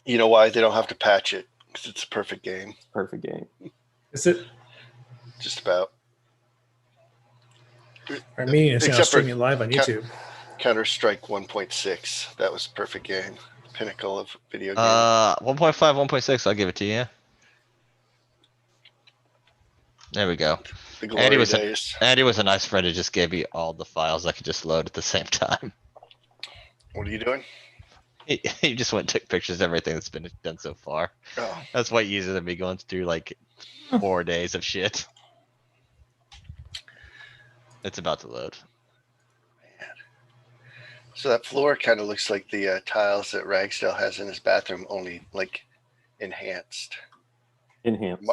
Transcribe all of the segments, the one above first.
You know why they don't have to patch it? Because it's a perfect game. Perfect game. Is it? Just about. Our meeting is now Except for streaming live on YouTube. Counter-Strike 1.6. That was a perfect game. Pinnacle of video game. 1.5, 1.6. I'll give it to you. There we go. The glory days. Andy was a nice friend who just gave me all the files I could just load at the same time. What are you doing? He just went and took pictures of everything that's been done so far. Oh. That's way easier than me going through like 4 days of shit. It's about to load. Man. So that floor kind of looks like the tiles that Ragsdale has in his bathroom, only like enhanced. Enhanced.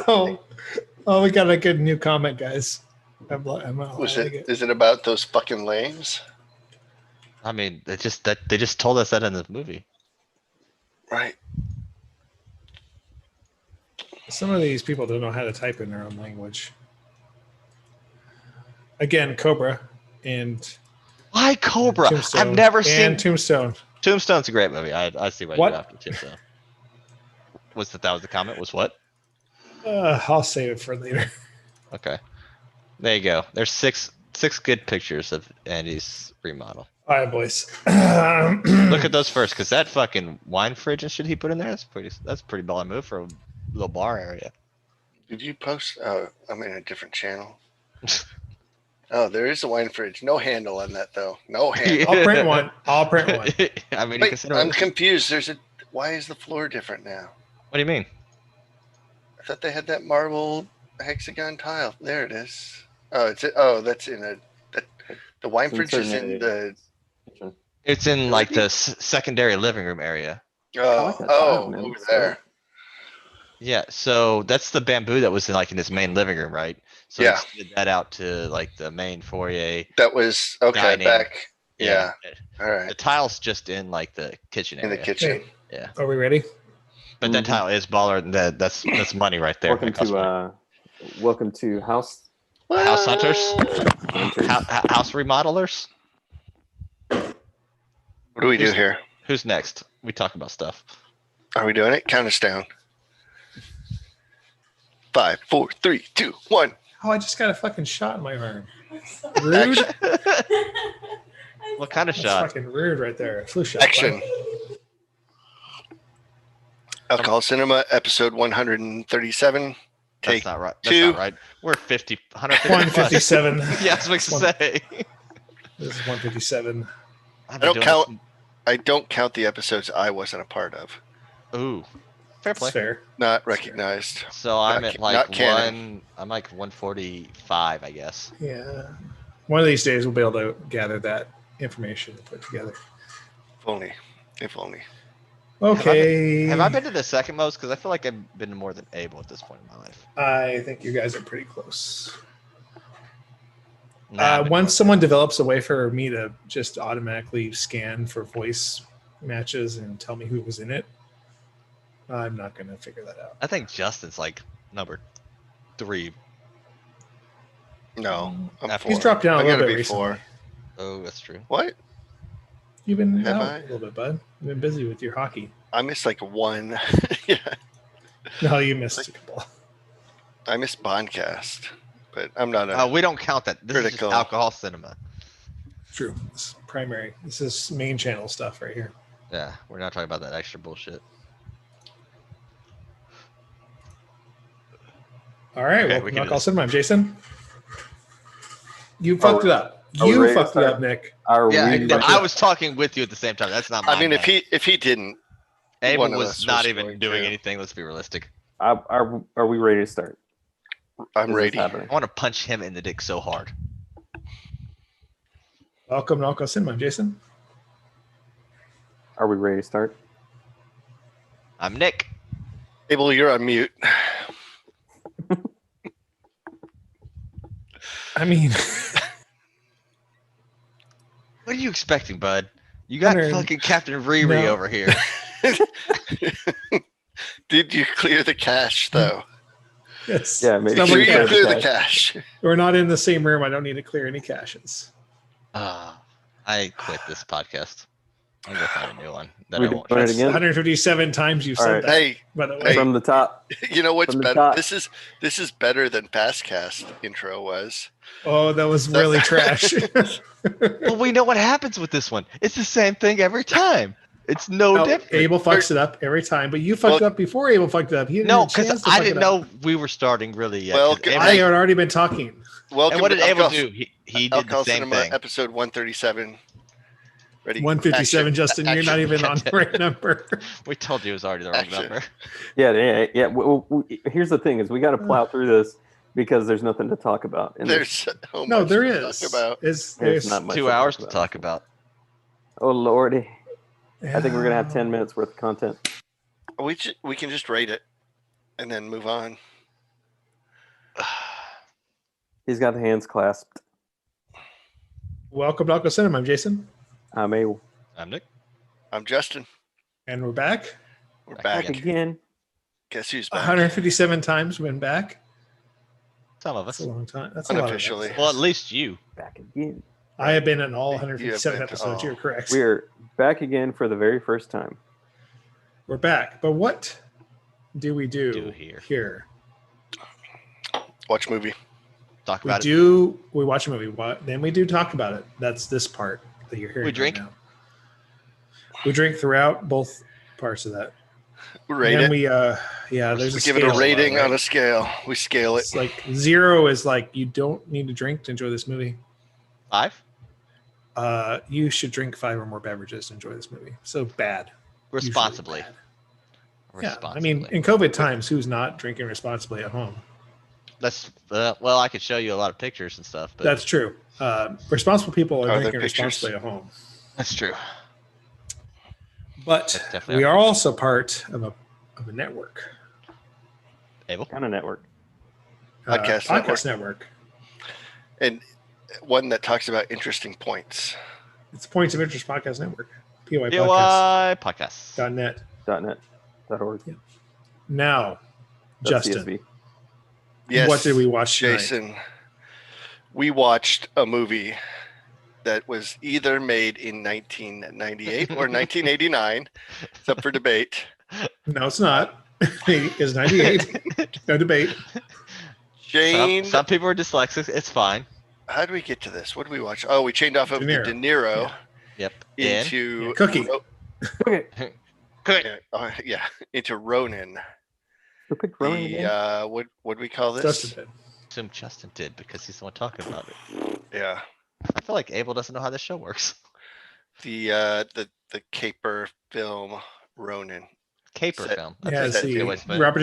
Oh, we got a good new comment, guys. Is it about those fucking lames? I mean, they just told us that in the movie. Right. Some of these people don't know how to type in their own language. Again, Cobra and why Cobra? Tombstone, I've never seen Tombstone. Tombstone's a great movie. I see why What? you're after Tombstone. That was the comment? Was what? I'll save it for later. Okay. There you go. There's six good pictures of Andy's remodel. All right, boys. Look at those first, because that fucking wine fridge and shit he put in there, that's pretty baller move for a little bar area. Did you post? Oh, I'm in a different channel. Oh, there is a wine fridge. No handle on that though. No handle. I'll print one. I mean, Wait, I'm confused. Why is the floor different now? What do you mean? I thought they had that marble hexagon tile. There it is. That's in the wine fridge is in the. It's in like the secondary living room area. Over there. Yeah, so that's the bamboo that was in his main living room, right? So yeah, extended that out to like the main foyer. That was okay. Dining. Back. Yeah. All right. The tile's just in like the kitchen area. In the kitchen. Hey, yeah. Are we ready? But that tile is baller. That's money right there. Welcome to House Hunters. House remodelers. What do we do here? Who's next? We talk about stuff. Are we doing it? Count us down. 5, 4, 3, 2, 1. Oh, I just got a fucking shot in my arm. Rude. What kind of That's shot? fucking rude right there. A flu shot. Action. Alcohol Cinema, episode 137. Take That's not right. 2. That's not right. We're 150. 157. Yeah, I was going to say. This is 157. I don't count the episodes I wasn't a part of. Ooh, fair play. That's fair. Not recognized. So I'm at like canon. I'm like 145, I guess. Yeah. One of these days we'll be able to gather that information and put it together. If only. Okay. Have I been to the second most? Because I feel like I've been to more than Abel at this point in my life. I think you guys are pretty close. Nah, once someone develops a way for me to just automatically scan for voice matches and tell me who was in it, I'm not going to figure that out. I think Justin's like number 3. No, I'm 4. He's dropped down a little bit recently. 4. Oh, that's true. What? You've been out a little bit, bud. You've been busy with your hockey. I missed like 1. Yeah. No, you missed a couple. I missed Bondcast, but I'm not we don't count that. This is just Alcohol Cinema. True. This is primary. This is main channel stuff right here. Yeah, we're not talking about that extra bullshit. All right, welcome to Alcohol Cinema. I'm Jason. You fucked it up. You fucked it up, Nick. I was talking with you at the same time. That's not my if he didn't, Abel was not even doing anything. Let's be realistic. Are we ready to start? I'm ready. I want to punch him in the dick so hard. Welcome to Alcohol Cinema. I'm Jason. Are we ready to start? I'm Nick. Abel, you're on mute. I mean, what are you expecting, bud? You got fucking Captain Riri over here. Did you clear the cache, though? Yes. Yeah, maybe you clear the cache. We're not in the same room. I don't need to clear any caches. I quit this podcast. I'm gonna find a new one that We I won't. doing it That's again? 157 times you've All said right. that. Hey, By the way, Hey. From the top. you know what's From the better? top. This is better than Fastcast intro was. oh, that was really trash. Well, we know what happens with this one. It's the same thing every time. It's no No, different. Abel fucks it up every time, but you fucked Well, it up before Abel fucked it up. He didn't No, have a chance because to I fuck didn't it up. know we were starting really yet. Well, 'cause I Abel- had already been talking. Welcome and what to did Abel Alcohol- do? He did the Alcohol same Cinema, thing. episode 137. Ready? 157, Action. Justin. You're not Action. even on the right number. We told you it was already the wrong Action. number. Yeah. Here's the thing: is we got to plow through this because there's nothing to talk about. And There's so No, much there to is. talk about. There's not much 2 hours to talk about. Oh lordy! I think we're gonna have 10 minutes worth of content. We can just rate it and then move on. He's got the hands clasped. Welcome to Alco Cinema. I'm Jason, I'm Abel. I'm Nick. I'm Justin. and we're back. We're Back back. Back again. Guess who's back? 157 times we've been back. Some of That's us. a long time. That's a lot of Unofficially. episodes. Well, at least you. Back again. I have been in all You have 157 been- episodes. oh. You're correct. We're back again for the very first time. We're back. But what do we do, Do here. here? Watch movie. Talk We about it. we watch a movie. Then we do talk about it. That's this part that you're hearing. We drink. Right now. We drink throughout both parts of that. Rate And then it. we there's We a give it a scale, rating right? on a scale. We scale it. It's like 0 is like you don't need to drink to enjoy this movie. 5? You should drink 5 or more beverages to enjoy this movie. So bad. Usually Responsibly. bad. Yeah, Responsibly. I mean, in COVID times, who's not drinking responsibly at home? That's well, I could show you a lot of pictures and stuff, but That's true. Responsible people are Are there drinking pictures? responsibly at home. that's true. But That's definitely we our are also part of a network. Abel. Kind of network. Podcast network. And one that talks about interesting points. It's Points of Interest Podcast Network. POI Podcast. POI podcast. .net. .net.org. Now, That's Justin, CSV. Yes. what did we watch tonight? Jason, we watched a movie that was either made in 1998 or 1989. It's up for debate. No, it's not. It's 98. No debate. Jane, Some people are dyslexic. It's fine. how do we get to this? What did we watch? Oh, we chained off of De Niro. De Niro Yep. into Cookie. Okay. into Ronin. Who picked Ronin The again? what do we call this? Justin did. Assume Justin did because he's the one talking about it. Yeah, I feel like Abel doesn't know how this show works. the caper film Ronin. Caper Set- film. Yeah, That's see, it. always been. Robert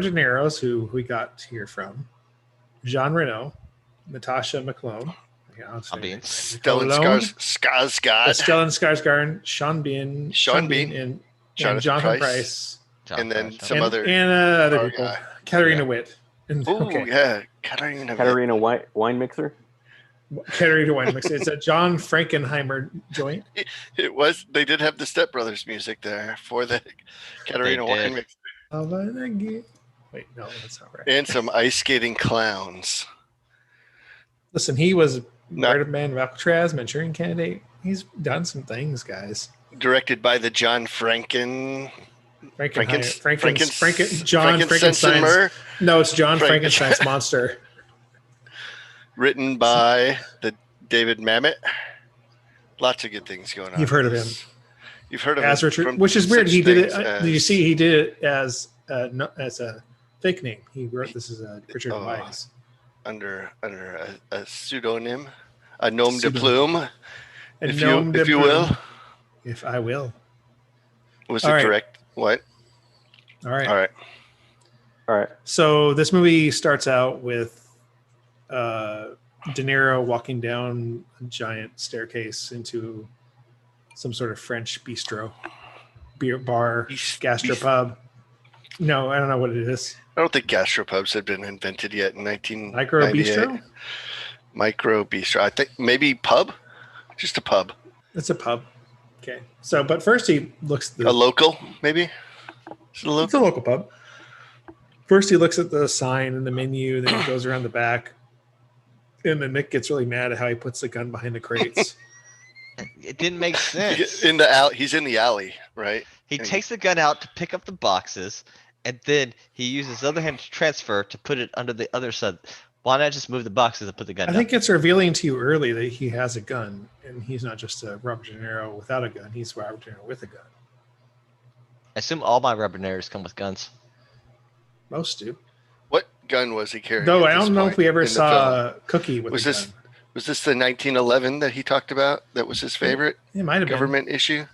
De Niro's, who we got here from, Jean Reno, Natasha McClone, I'm being Stellan Malone, Skarsgård, Stellan Skarsgård, Sean Bean, and Jonathan Price, and then Price, some and, other. and other our people, guy. Katarina Yeah. Witt, and Ooh, okay, yeah, Katarina. Katarina wine mixer. Katarina Weinmix. It's a John Frankenheimer joint. It was. They did have the Step Brothers music there for the Katarina They did. wine mix Wait, no, that's not right. and some ice skating clowns. Listen, he was Not- Red Man of Alcatraz, Manchurian Candidate. He's done some things, guys. Directed by the John John Frankenstein's. Frankenstein's. No, it's John Franken- Frankenstein's monster. Written by the David Mamet. Lots of good things going on. You've heard of him You've heard of as him Richard, from which is weird. such He did it. things as- Did you see? He did it as a fake name. He wrote this as a Richard Oh. Weiss. under a pseudonym, a nom de Pseudonym. plume, And if nom de you plume. will. If I will. Was All it right. direct? What? All right. All right. All right. So this movie starts out with De Niro walking down a giant staircase into some sort of French bistro, beer bar, gastropub. No, I don't know what it is. I don't think gastropubs had been invented yet in 1998. Micro bistro? Micro bistro. I think maybe pub. Just a pub. It's a pub. Okay. So, but first he looks at A the, local, maybe. Is it a it's a local? local pub. First he looks at the sign and the menu, then he goes around the back. And then Nick gets really mad at how he puts the gun behind the crates. It didn't make sense. In the alley, he's in the alley, right? He and he- takes the gun out to pick up the boxes, and then he uses his other hand to transfer to put it under the other side. Why not just move the boxes and put the gun I down? think it's revealing to you early that he has a gun, and he's not just a Robert De Niro without a gun. He's Robert De Niro with a gun. I assume all my rubber narrators come with guns. Most do. What gun was he carrying? Though at I this don't know point if we ever in the saw film? Cookie with Was a this gun. was this the 1911 that he talked about? That was his favorite It might have government issue. been.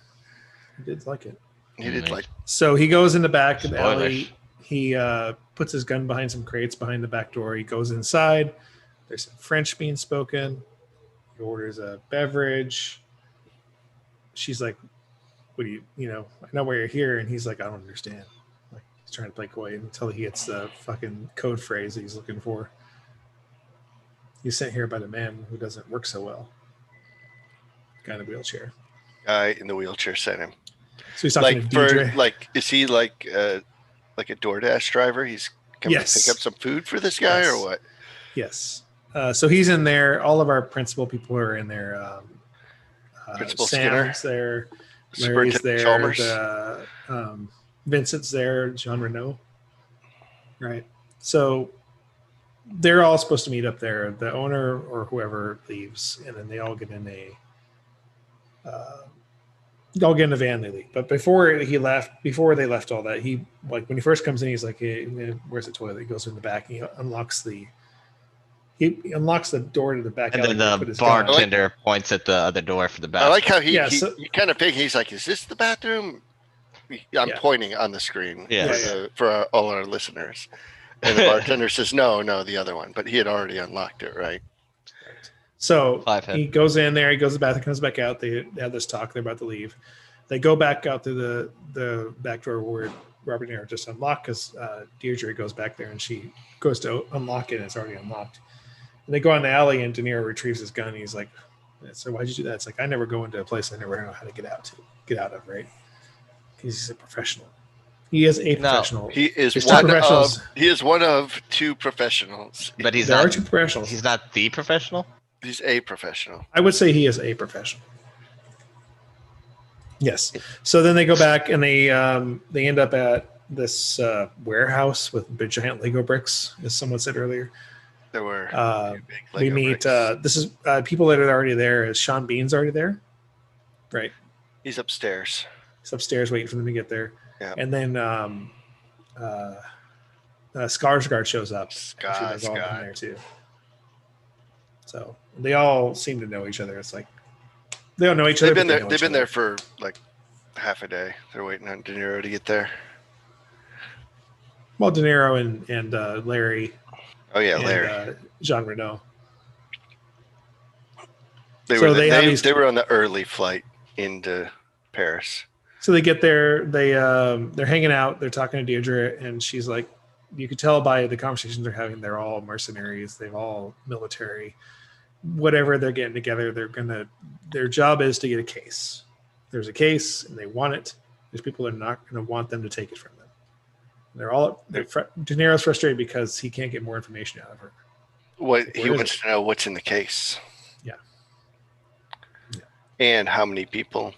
I did like it. He did like So he goes in the back of the Spoilers. alley. He puts his gun behind some crates behind the back door. He goes inside. There's some French being spoken. He orders a beverage. She's like, "What do I know why you're here." And he's like, "I don't understand." Like he's trying to play coy until he gets the fucking code phrase that he's looking for. He's sent here by the man who doesn't work so well. Guy in a wheelchair. guy in the wheelchair sent him. So he's talking Like to Deidre. for like, is he like a DoorDash driver? He's coming Yes. to pick up some food for this guy Yes. or what? Yes. So he's in there. All of our principal people are in there. Principal Skinner, Sam's there. Larry's Superintendent there. Chalmers. Vincent's there. Jean Renault. Right. So they're all supposed to meet up there. The owner or whoever leaves, and then they all get in a. They all get in a van. They leave. But before they left all that, he like when he first comes in, he's like, "Hey, where's the toilet?" He goes in the back. And he unlocks the door to the back. And alley then to put the his gun out. bartender points at the other door for the I bathroom. like how he Yeah, he, so- he kind of picked. He's like, "Is this the bathroom?" I'm Yeah. pointing on the screen Yeah. for all our listeners, and the bartender says, "No, the other one." But he had already unlocked it, right? So Five head. he goes in there, he goes to the bathroom, comes back out. They have this talk. They're about to leave. They go back out through the back door where Robert De Niro just unlocked because Deirdre goes back there and she goes to unlock it and it's already unlocked. And they go on the alley and De Niro retrieves his gun. And he's like, "So why'd you do that?" It's like, "I never go into a place I never know how to get out of, right?" He's a professional. He is a No, professional. He is There's two one of professionals. two professionals. But he's There are not. two professionals. He's not the professional. He's a professional. I would say he is a professional. Yes. So then they go back and they end up at this warehouse with giant Lego bricks, as someone said earlier. There were big We Lego meet. bricks. This is people that are already there. Is Sean Bean's already there? Right. He's upstairs. He's upstairs waiting for them to get there. Yeah. And then Skarsgård shows up. Actually, they're all in Skarsgård. there too. So they all seem to know each other. It's like they don't know each other. They've been but they there. know They've each been other. there for like half a day. They're waiting on De Niro to get there. Well, De Niro and Larry. Oh yeah, and, Larry. Jean Renault. They so were they have these- they were on the early flight into Paris. So they get there. They're hanging out. They're talking to Deirdre, and she's like, you could tell by the conversations they're having, they're all mercenaries. They're all military. Whatever they're getting together, their job is to get a case. There's a case, and they want it. There's people that are not going to want them to take it from them. De Niro's frustrated because he can't get more information out of her. What Where he is wants to know what's in the case. Yeah. Yeah. And how many people?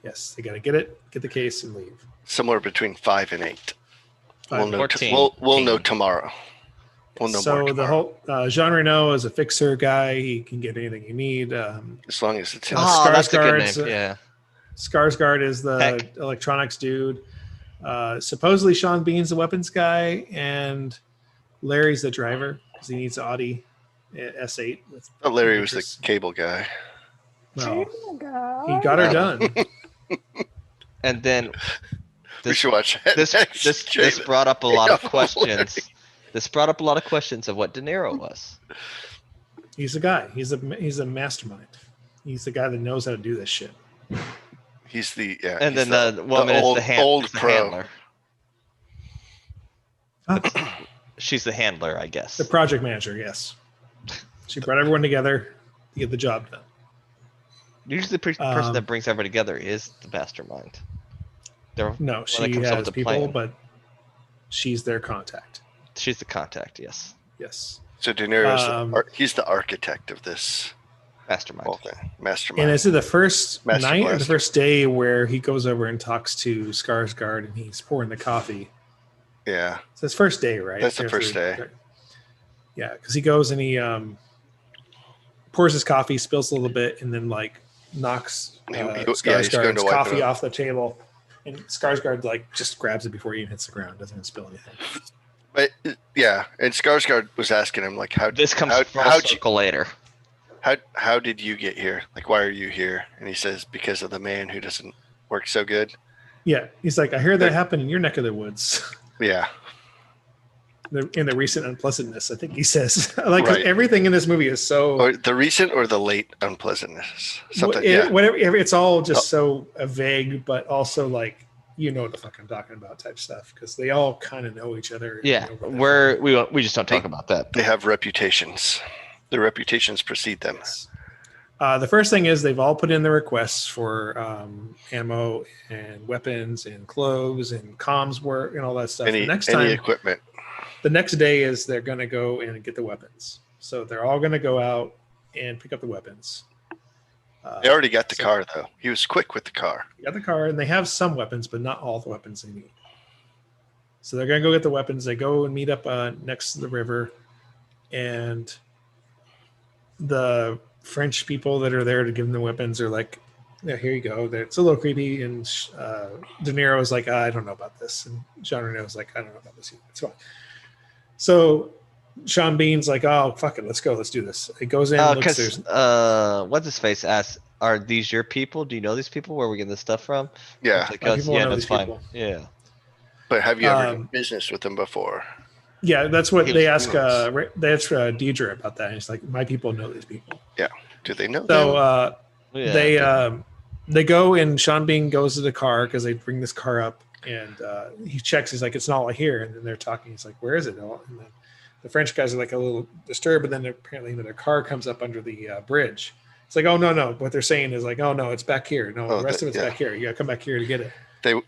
Yes, they got to get the case, and leave. Somewhere between 5 and 8. We'll know. 14. We'll know tomorrow. We'll know more So the tomorrow. whole Jean Renault is a fixer guy. He can get anything you need. As long as it's in. Oh, Oh, that's a good Skarsgård's, name. Yeah. Skarsgård is the Heck. electronics dude. Supposedly Sean Bean's the weapons guy, and Larry's the driver because he needs an Audi S8. With Larry was the nitrous. cable guy. Well, he got her done. And then We should watch that this next, this Jason. brought up a lot of Yeah, questions. This brought up a lot of questions of what De Niro was. He's the guy. He's a mastermind. He's the guy that knows how to do this shit. He's the And he's then the woman old, is the, old is the pro. handler. Huh? She's the handler, I guess. The project manager, yes. She brought everyone together to get the job done. Usually the person that brings everybody together is the mastermind. They're, No, that she comes up has with a people, plan. but she's their contact. she's the contact, yes. Yes. So De Niro's Um, he's the architect of this Mastermind. whole thing. And Mastermind. is it the first Master night or the Blaster. first day where he goes over and talks to Skarsgård and he's pouring the coffee? Yeah, It's his first day, right? that's the first day. Yeah, because he goes and he pours his coffee, spills a little bit, and then like knocks He's going Skarsgård's to wipe it coffee up. off the table, and Skarsgård like just grabs it before he even hits the ground, doesn't spill anything. But yeah, and Skarsgård was asking him like, This comes full how'd you, circle later. how did you get here? Like, why are you here? And he says, because of the man who doesn't work so good. Yeah, he's like, I hear that happened in your neck of the woods. Yeah, In the recent unpleasantness, I think he says. Like Right. everything in this movie is so or the recent or the late unpleasantness. Something. whatever. It's all just so vague, but also like you know what the fuck I'm talking about type stuff because they all kind of know each other. Yeah, know what they're we just don't talk about that. They have reputations. Their reputations precede them. Yes. The first thing is they've all put in their requests for ammo and weapons and clothes and comms work and all that stuff. Any equipment. The next day is they're going to go and get the weapons. So they're all going to go out and pick up the weapons. They already got the car though. He was quick with the car. They got the car and they have some weapons, but not all the weapons they need. So they're going to go get the weapons. They go and meet up next to the river, and the French people that are there to give them the weapons are like, yeah, here you go. It's a little creepy. And De Niro is like, I don't know about this. And Jean Reno is like, I don't know about this either. It's fine. So Sean Bean's like, oh, fuck it. Let's go. Let's do this. It goes in. Looks, Because what's his face asks, "Are these your people? Do you know these people? Where are we getting this stuff from?" Yeah, It's like, My people yeah, know that's these fine. people. Yeah. but have you ever done business with them before? yeah, that's what He they was- ask. They ask Deidre about that. And he's like, my people know these people. Do they know So them? Yeah. they go and Sean Bean goes to the car because they bring this car up and he checks. He's like, it's not all here. And then they're talking. He's like, where is it? And then the French guys are like a little disturbed, but then apparently their car comes up under the bridge. It's like, oh no. What they're saying is like, oh no, it's back here. No, the rest of it's back here. You gotta come back here to get it.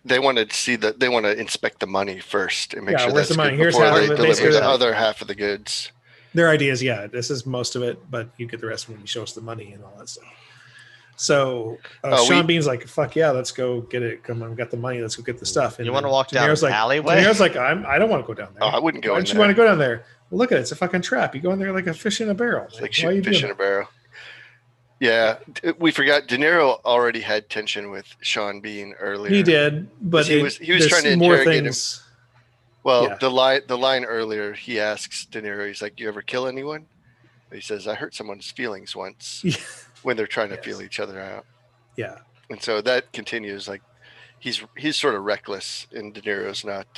They want to see that. They want to inspect the money first and make Yeah, sure where's that's the money? good Here's before half they of it. deliver Here's the half. other half of the goods. Their idea is, yeah, this is most of it, but you get the rest when you show us the money and all that stuff. So Sean Bean's like, fuck yeah, let's go get it. Come on, we got the money. Let's go get the stuff. And You want to then walk De down Niro's an like, alleyway? De Niro's like, I don't want to go down there. Oh, I wouldn't go Why in don't you there. want to go down there? Well, look at it. It's a fucking trap. You go in there like a fish in a barrel. It's like Why are you shooting fish doing in a that? barrel. Yeah, we forgot. De Niro already had tension with Sean Bean earlier. He did, but He was there's trying to more interrogate him. things. Well, Yeah. the line earlier, he asks De Niro, he's like, "You ever kill anyone?" He says, "I hurt someone's feelings once," Yeah. when they're trying to Yes. feel each other out. Yeah. And so that continues. Like he's sort of reckless, and De Niro's not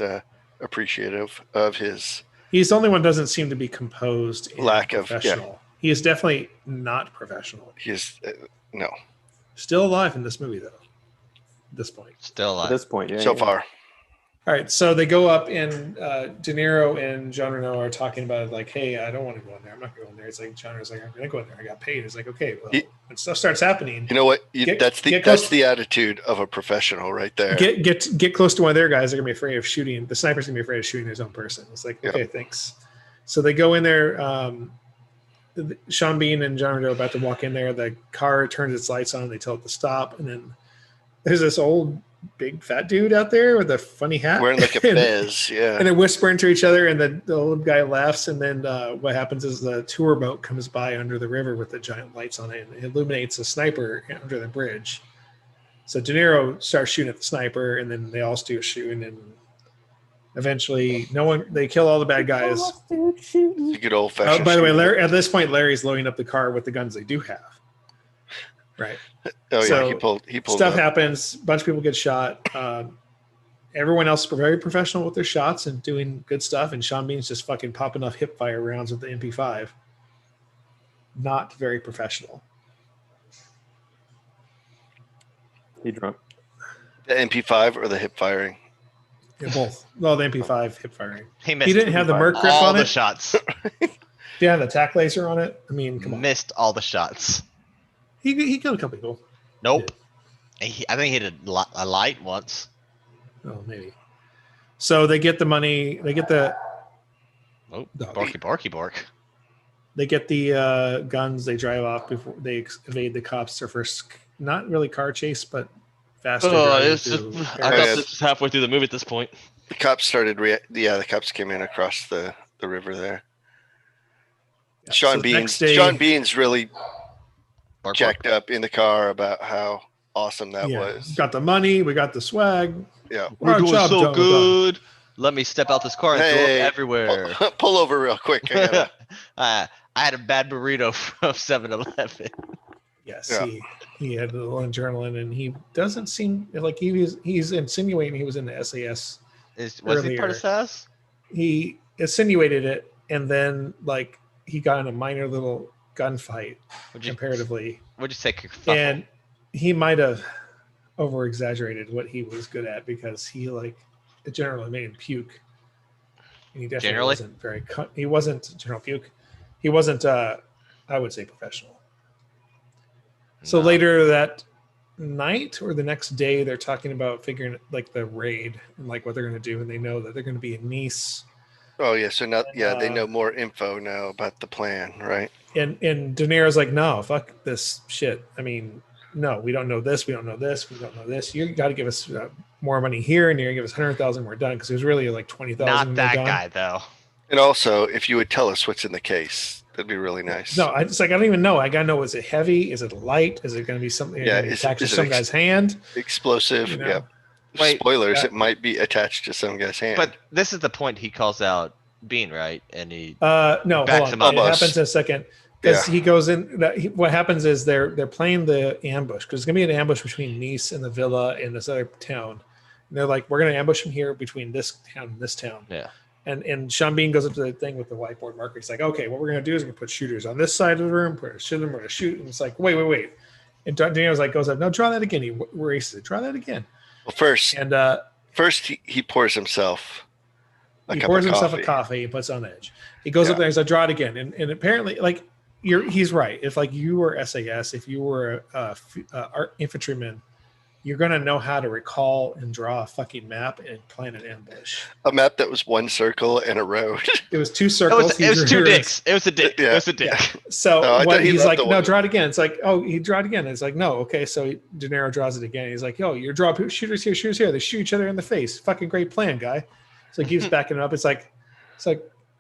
appreciative of his. He's the only one who doesn't seem to be composed and Lack of- yeah. professional. He is definitely not professional. His no. Still alive in this movie, though, at this point. Still At alive. this point, yeah. So yeah. far, All right, so they go up and De Niro and Jean Reno are talking about it, like, hey, I don't want to go in there. I'm not going in there. It's like Jean Reno's like, I'm going to go in there. I got paid. It's like, okay, well, when stuff starts happening, you know what? Get- That's get close. the attitude of a professional, right there. get close to one of their guys. They're gonna be afraid of shooting. The sniper's gonna be afraid of shooting his own person. It's like, Yeah. okay, thanks. So they go in there. Sean Bean and John are about to walk in there. The car turns its lights on. They tell it to stop, and then there's this old big fat dude out there with a funny hat, Wearing like a fez, yeah. and they're whispering to each other. And the old guy laughs. And then what happens is the tour boat comes by under the river with the giant lights on it, and it illuminates a sniper under the bridge. So De Niro starts shooting at the sniper, and then they all start shooting, and eventually, they kill all the bad guys. It's a good old fashioned. By the way, Larry, at this point, Larry's loading up the car with the guns they do have. Right. Oh yeah, so he pulled. Stuff up. happens. A bunch of people get shot. Everyone else is very professional with their shots and doing good stuff. And Sean Bean's just fucking popping off hip fire rounds with the MP5. Not very professional. He drunk. The MP5 or the hip firing. Yeah, both. Well, the MP5 hip firing. He missed He didn't have the Merc grip all on the it. shots. Yeah, the tack laser on it. I mean, come on. Missed all the shots. He killed a couple people. Nope. I think he hit a light once. Oh, maybe. So they get the money. They get the Oh, Dog. barky barky bark. They get the guns. They drive off before they evade the cops. Their first, not really car chase, but faster driving it's just, through I thought Paris. this was halfway through the movie at this point. The cops started. The cops came in across the river there. Yeah, Sean so the next Bean's day- Sean Bean's really Bark, jacked up in the car about how awesome that was. Got the money. We got the swag. Yeah. We're Our doing job so done, we're done. good. Let me step out this car and throw Hey, up everywhere. Pull over real quick. I gotta- I had a bad burrito from 7-Eleven. Yes, Yeah. he had a little adrenaline, and he doesn't seem like he's insinuating he was in the SAS. Was he part of Earlier. SAS? He insinuated it, and then like he got in a minor little gunfight Would you comparatively, say? Kerfuffle? and he might have over exaggerated what he was good at because he like it generally made him puke, and he definitely Generally? wasn't very. He wasn't general puke. He wasn't. I would say professional. So No. later that night or the next day, they're talking about figuring like the raid and like what they're going to do, and they know that they're going to be in Nice. Oh yeah. So now, they Uh, know more info now about the plan, right? And De Niro's like, no, fuck this shit. I mean, no, we don't know this. We don't know this. We don't know this. You got to give us more money here, and you're gonna give us 100,000 more done because it was really like 20,000. Not that guy though. And also, if you would tell us what's in the case, that'd be really nice. No, I don't even know. I gotta know. Is it heavy? Is it light? Is it going to be something? Yeah, attached is to it some guy's hand? Explosive. You know? Yeah. Wait, Spoilers. yeah. It might be attached to some guy's hand. But this is the point he calls out Bean, right? And he No, Backs hold him on. up. It Almost. happens in a second because he goes in. What happens is they're playing the ambush because it's gonna be an ambush between Nice and the villa in this other town. And they're like, we're gonna ambush him here between this town and this town. Yeah. And Sean Bean goes up to the thing with the whiteboard marker. He's like, okay, what we're gonna do is we're gonna put shooters on this side of the room. We're gonna shoot them. We're gonna shoot. And it's like, wait. And Daniel's like, goes up, no, draw that again. He erases it. Draw that again. Well, first And he pours himself he cup pours of himself a coffee and puts it on the edge. He goes up there and he's like, draw it again. And apparently, like, he's right. If like you were SAS, if you were a infantryman, you're gonna know how to recall and draw a fucking map and plan an ambush. A map that was one circle and a road. It was two it circles. was two dicks. It was a dick. Yeah. It was a dick. Yeah. So No, I what thought he he's wrote like, the no, one. draw it again. It's like, oh, he draw it again. It's like, no, okay. So De Niro draws it again. He's like, yo, you draw shooters here, shooters here. They shoot each other in the face. Fucking great plan, guy. So he keeps backing it up. It's like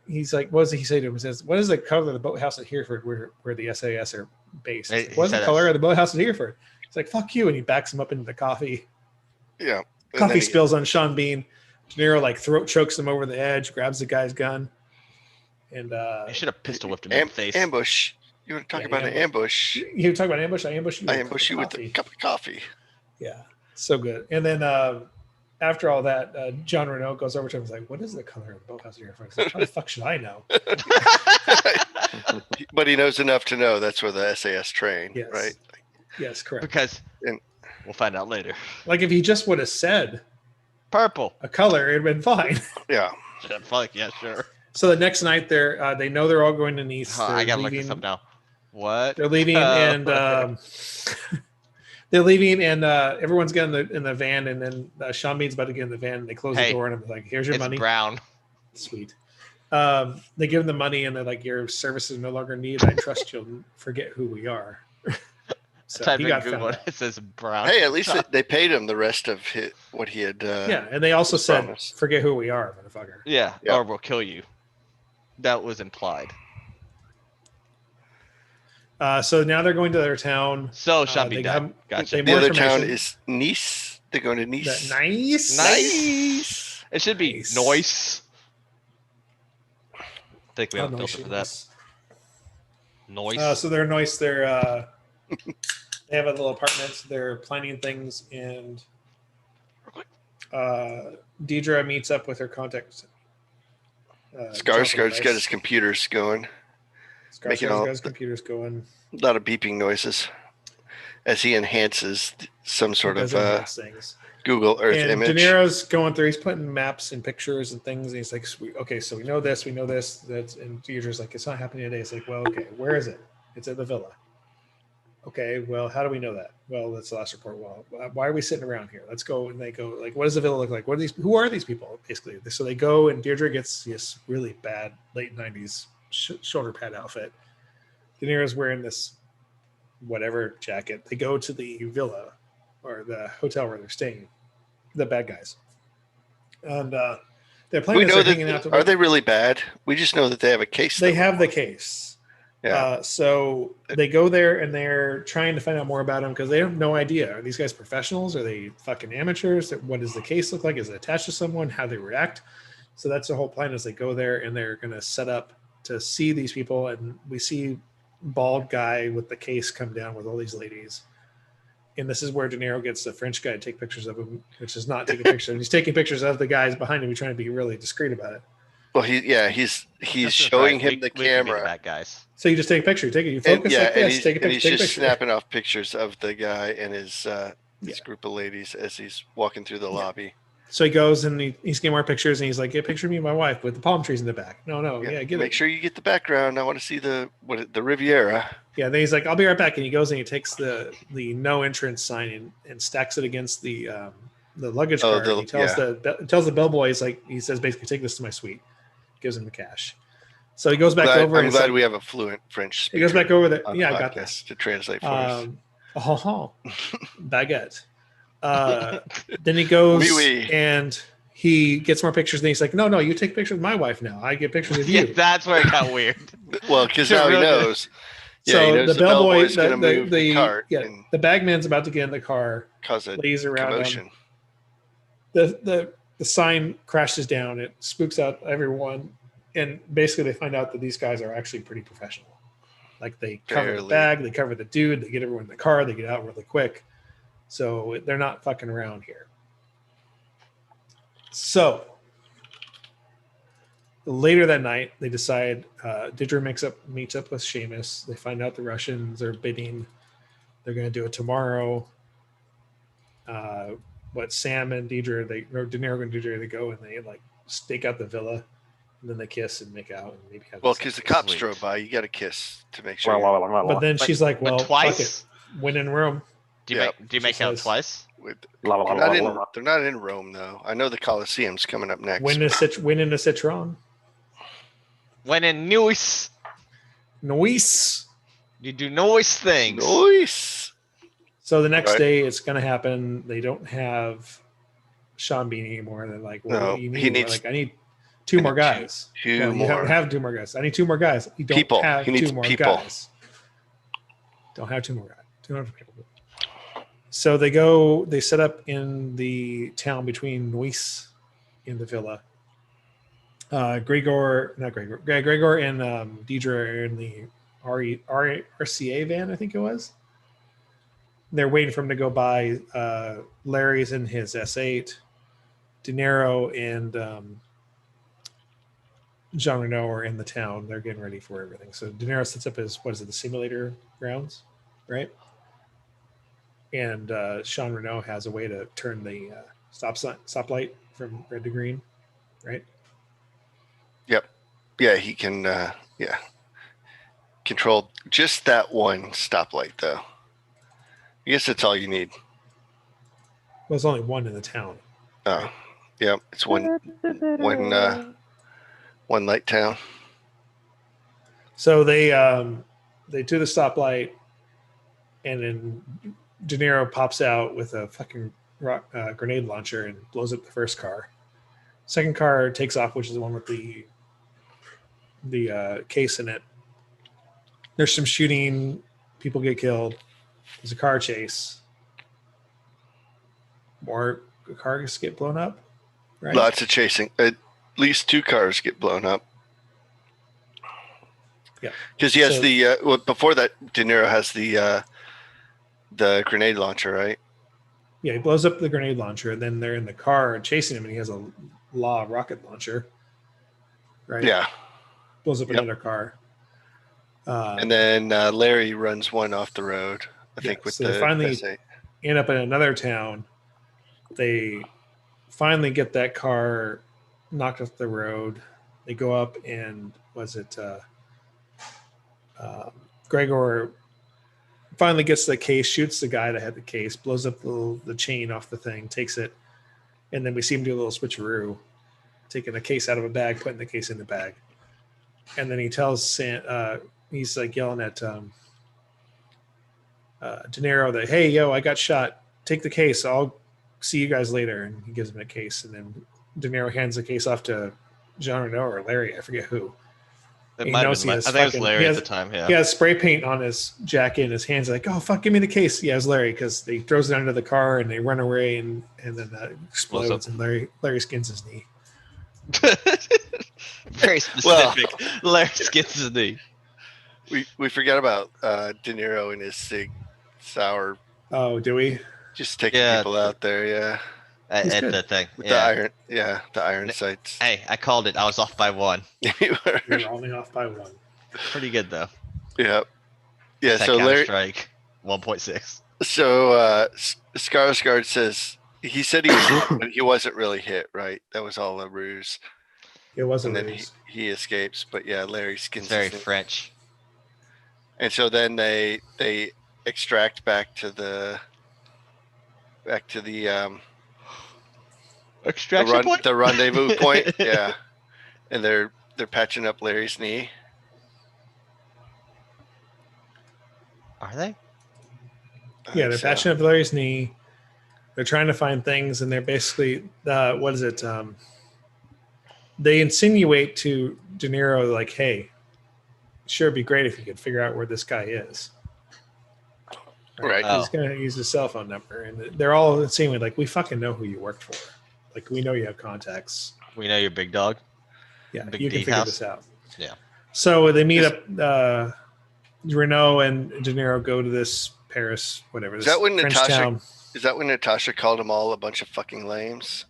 he's like, what does he say to him? He says, what is the color of the boathouse at Hereford where the SAS are based? He It's like, what is the said color of the boathouse at Hereford? It's like, fuck you. And he backs him up into the coffee. Yeah. And Coffee then he- spills on Sean Bean. De Niro like throat chokes him over the edge, grabs the guy's gun. And I should have pistol whipped him in the face. Ambush. You want to talk Yeah, about an ambush? you talk about ambush. I ambush you. I with a ambush cup you of with coffee. a cup of coffee. Yeah, so good. And then after all that, John Renault goes over to him and is like, what is the color of the boathouse here? He's like, how the fuck should I know? But he knows enough to know that's where the SAS train, Yes. right? Yes, correct. Because And- we'll find out later. Like if he just would have said Purple. a color, it'd been fine. Yeah. Fuck yeah, sure. So the next night, they know they're all going to Nice. I They're gotta look leaving- this up now. What? They're leaving, and they're leaving, and everyone's getting in the van, and then Sean Bean's about to get in the van, and they close Hey, the door, and I'm like, "Here's your It's money." brown. Sweet. They give him the money, and they're like, "Your services are no longer needed. I trust you'll forget who we are." So Type he in got Google found it. out. It says brown. Hey, at least they paid him the rest of what he had. Yeah, and they also said, promise. "Forget who we are, motherfucker." Yeah, Yeah. or we'll kill you. That was implied. So now they're going to their town. So Sean they Bean got- died. Gotcha. they- The more other town information. is Nice. They're going to Nice. Nice. Nice. It should be Nice. noise. I think we Oh, have a no, filter for that. shit. Noise. So they're nice. They're they have a little apartment. They're planning things, and Deidre meets up with her contact. Skarsgård's got his computers going. making Skarsgård's all got his the- computers going. A lot of beeping noises as he enhances some sort Does of enhance things. Google Earth And image. De Niro's going through. He's putting maps and pictures and things. And he's like, "Sweet, okay, so we know this. We know this. That's." And Deidre's like, "It's not happening today." It's like, "Well, okay, where is it? It's at the villa." Okay, well, how do we know that? Well, that's the last report. Well, why are we sitting around here? Let's go. And they go, like, what does the villa look like? What are these? Who are these people? Basically, so they go, and Deirdre gets this really bad late '90s shoulder pad outfit. De Niro's wearing this whatever jacket. They go to the villa or the hotel where they're staying, the bad guys. And their plan We is know they're hanging out. that. Are they really bad? We just know that they have a case. They have the case. Yeah. So they go there and they're trying to find out more about them because they have no idea. Are these guys professionals? Are they fucking amateurs? What does the case look like? Is it attached to someone? How they react? So that's the whole plan. Is they go there and they're going to set up to see these people. And we see bald guy with the case come down with all these ladies. And this is where De Niro gets the French guy to take pictures of him, which is not taking pictures. He's taking pictures of the guys behind him. He's trying to be really discreet about it. Well, he's That's showing right. him the We can be the camera. bad guys. So you just take a picture. You focus like this. Take a picture. He's Take a just picture. snapping off pictures of the guy and his group of ladies as he's walking through the lobby. So he goes and he's getting more pictures and he's like, "Get a picture of me and my wife with the palm trees in the back." No, get Make it. sure you get the background. I want to see the Riviera. Yeah, then he's like, "I'll be right back," and he goes and he takes the no entrance sign and stacks it against the luggage cart. And he tells the bellboy, he says basically, "Take this to my suite." Gives him the cash. So he goes back over. I'm glad we have a fluent French speaker. He goes back over there. On Yeah, the I got podcast this to translate for us. Baguette. Then he goes Oui, oui. and he gets more pictures. And he's like, "No, you take pictures of my wife now. I get pictures of Yeah, you." that's where it got weird. Well, because now he knows. So he knows the bellboy, bellboy's going to move the cart and the bagman's about to get in the car, cause a lays around commotion. him. The sign crashes down. It spooks out everyone, and basically they find out that these guys are actually pretty professional. Like they cover the Barely. bag, they cover the dude, they get everyone in the car, they get out really quick. So they're not fucking around here. So later that night, they decide Didra meets up with Seamus. They find out the Russians are bidding. They're going to do it tomorrow. Sam and De Niro and Deirdre, they go and they like stake out the villa, and then they kiss and make out and maybe have. Well, because the cops Sweet. drove by, you got to kiss to make sure. But then she's like, "Well, But fuck it. twice? Win in Rome." Do you make out says- twice? They're not in Rome though. I know the Colosseum's coming up next. Win in a Citron. When in Nice, Noise. you do nice things. Nice. So the next Right. day, it's going to happen. They don't have Sean Bean anymore. They're like, "Well, No, what do you he need?" needs- We're like, "I need two more guys." Two Well, more. You don't have two more guys. I need two more guys. You don't People. have He needs two more people. guys. Don't have two more guys. 200 people. So they set up in the town between Nuis and the villa. Gregor and Deidre are in the RCA van, I think it was. They're waiting for him to go by. Larry's in his S8. De Niro and Jean Reno are in the town. They're getting ready for everything. So De Niro sets up his, the simulator grounds, right? And Jean Reno has a way to turn the stoplight from red to green, right? Yep. Yeah, he can. Control just that one stoplight, though. I guess that's all you need. Well, there's only one in the town. Oh, yeah. It's one light town. So they do the stoplight, and then De Niro pops out with a fucking grenade launcher and blows up the first car. Second car takes off, which is the one with the case in it. There's some shooting. People get killed. There's a car chase. More cars get blown up. Right? Lots of chasing. At least two cars get blown up. Yeah. Because he has before that, De Niro has the grenade launcher, right? Yeah, he blows up the grenade launcher, and then they're in the car chasing him, and he has a law rocket launcher. Right? Yeah. Blows up another car. And then Larry runs one off the road, I think, with so the they finally S8. end up in another town. They finally get that car knocked off the road. They go up and Gregor finally gets the case, shoots the guy that had the case, blows up the chain off the thing, takes it, and then we see him do a little switcheroo, taking the case out of a bag, putting the case in the bag. and then he tells Sam, he's like yelling at De Niro that, hey, yo, I got shot. Take the case. I'll see you guys later. And he gives him a case. And then De Niro hands the case off to Jean Reno or Larry. I forget who. It He might have knows been. he I has think it was fucking- Larry he at has- the time. Yeah. He has spray paint on his jacket and his hands like, oh, fuck, give me the case. Yeah, it's Larry because he throws it under the car and they run away and then it explodes and Larry skins his knee. Very specific. Larry skins his knee. We forgot about De Niro and his Sig Sauer Oh, do we? just taking Yeah. people out there, yeah. He's At good. the thing. With Yeah. the iron sights. Hey, I called it. I was off by 1. You were- You're only off by 1. Pretty good though. yeah. Yeah, That so Larry Counter-Strike 1.6. so Skarsgård says he said he was hit, but he wasn't really hit, right? That was all a ruse. It wasn't And then really. he escapes, but yeah, Larry It's skins very his knee. French. And so then they extract back to the Extraction point. the rendezvous point. Yeah. And they're patching up Larry's knee. Are they? I Yeah, think they're so. patching up Larry's knee. They're trying to find things, and they're basically what is it? They insinuate to De Niro like, "Hey, sure, it'd be great if you could figure out where this guy is." Right. Oh. He's gonna use his cell phone number, and they're all insinuating like, "We fucking know who you worked for. Like, we know you have contacts. We know you're big dog. Yeah, Big you can D figure house. this out." Yeah. So they meet up. Renault and De Niro go to this Paris, whatever. Is This that when French Natasha- town. Is that when Natasha called them all a bunch of fucking lames?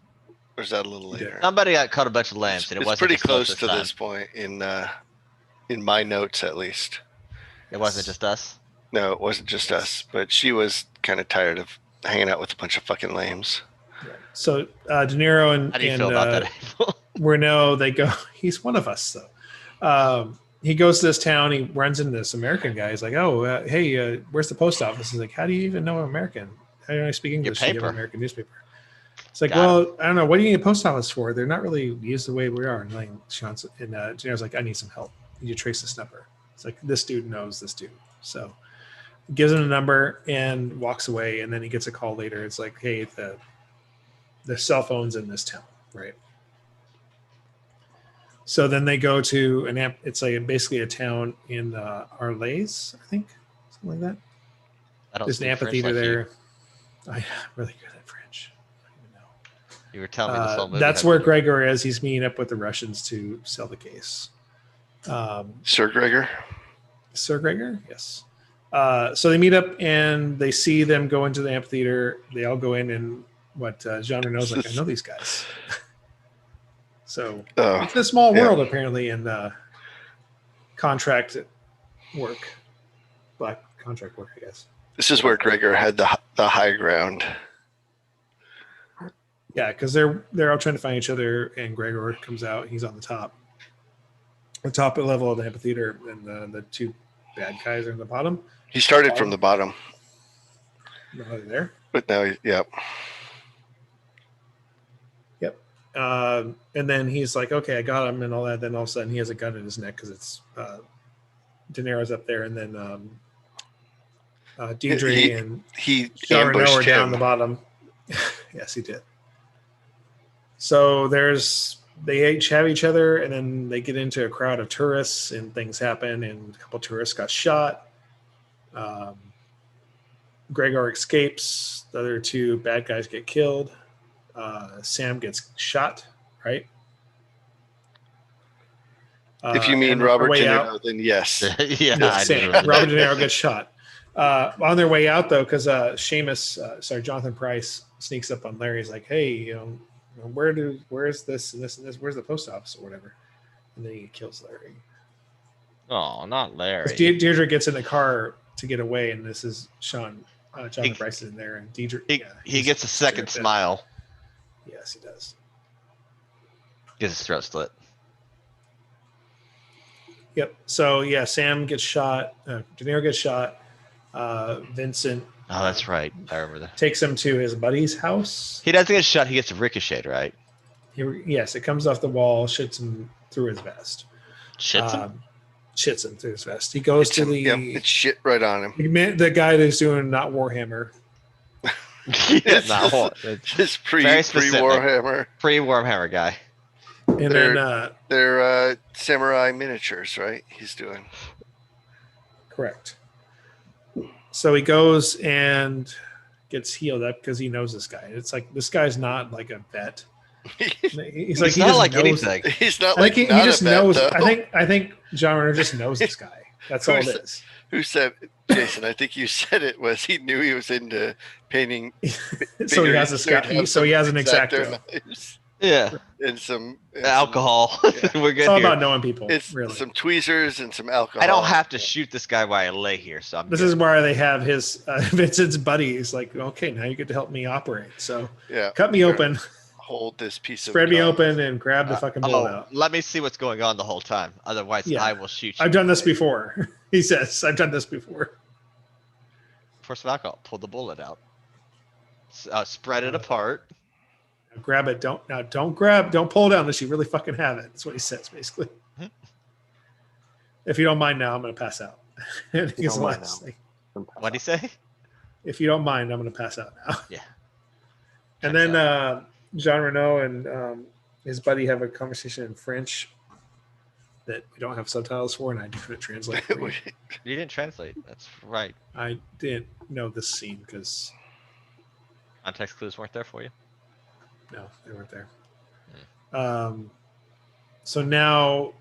Or is that a little He did. later? Somebody got caught a bunch of lambs, and it It's wasn't pretty just us close this to time. this point in my notes at least. It wasn't just us. No, it wasn't just us, but she was kind of tired of hanging out with a bunch of fucking lames. So De Niro and How do you feel about that? April? Renault, they go. He's one of us, though. He goes to this town. He runs into this American guy. He's like, "Oh, hey, where's the post office?" He's like, "How do you even know American? How do I speak English? You have paper. an American newspaper." It's like, Got well, I don't know. What do you need a post office for? They're not really used the way we are. And like Sean's and De Niro's like, "I need some help. Need you to trace this number." It's like this dude knows this dude, so he gives him a number and walks away. And then he gets a call later. It's like, "Hey, the cell phone's in this town, right?" So then they go to it's like basically a town in Arles, I think, something like that. I don't There's an speak French amphitheater like there. I'm really good at French. I don't even know. You were telling me this whole movie. That's had- where Gregor is. He's meeting up with the Russians to sell the case. Sir Gregor? Sir Gregor, yes. So they meet up and they see them go into the amphitheater. They all go in, and Jean Reno's like, "I know these guys." So Oh, it's a small yeah. world apparently in contract work, black contract work, I guess. this is where Gregor had the high ground. Yeah, because they're all trying to find each other, and Gregor comes out. He's on the top level of the amphitheater, and the two bad guys are in the bottom. He started from the bottom, No, they're there. but now, yep. Yep. And then he's like, "Okay, I got him," and all that. Then all of a sudden, he has a gun in his neck because it's De Niro's up there, and then Deirdre and He Jean Reno are ambushed down him. the bottom. Yes, he did. So they each have each other, and then they get into a crowd of tourists, and things happen, and a couple tourists got shot. Gregor escapes. The other two bad guys get killed. Sam gets shot, right? If you mean and on Robert their way De out- Niro, then yes. yeah, no, I Sam, do. Robert De Niro gets shot. On their way out, though, because Jonathan Price sneaks up on Larry. He's like, "Hey, where's this and this and this? Where's the post office or whatever?" And then he kills Larry. Oh, not Larry. Deirdre gets in the car to get away, and this is Jonathan Price is in there, and Deirdre. He gets a second scared smile. dead. Yes, he does. Gets his throat slit. Yep. So yeah, Sam gets shot. De Niro gets shot. Vincent Oh, that's right. I remember that. takes him to his buddy's house. He doesn't get shot. He gets ricocheted, right? Yes, it comes off the wall, shoots him through his vest. Shits him? Shits him through his vest. He goes to the Yep, it's shit right on him. the guy that's doing not Warhammer. It's Not what. just Very pre specific. Warhammer. Pre-Warhammer guy. And They're samurai miniatures, right? He's doing. correct. So he goes and gets healed up because he knows this guy. It's like this guy's not like a vet. He's like he not just like knows. anything. He's not I like think he not just a vet, knows. though. I think John Renner just knows this guy. That's all it is. Who said, Jason? I think you said it was he knew he was into painting. So he has a figurines, Scott. So he has an X-Acto exacto. knives Yeah. and some Alcohol. yeah. We're good It's all here. about knowing people. It's Really. some tweezers and some alcohol. I don't have to shoot this guy while I lay here, so I'm This good. is where they have his Vincent's buddy. He's like, okay, now you get to help me operate. So Yeah, cut me open, hold this piece spread of me gum. open, and grab the fucking bullet out. Let me see what's going on the whole time. Otherwise, Yeah. I will shoot you. I've done this before. He says, I've done this before. Pour some alcohol. Pull the bullet out. Spread it apart. Grab it. Don't pull it down unless you really fucking have it. That's what he says, basically. Mhm. If you don't mind now, I'm going to pass out. And If you he's don't mind last now. thing. What'd he say? If you don't mind, I'm going to pass out now. Yeah. And Checks then Jean Reno and his buddy have a conversation in French that we don't have subtitles for, and I couldn't translate. For you. You didn't translate. That's right. I didn't know this scene because Context clues weren't there for you. no, they weren't there. So now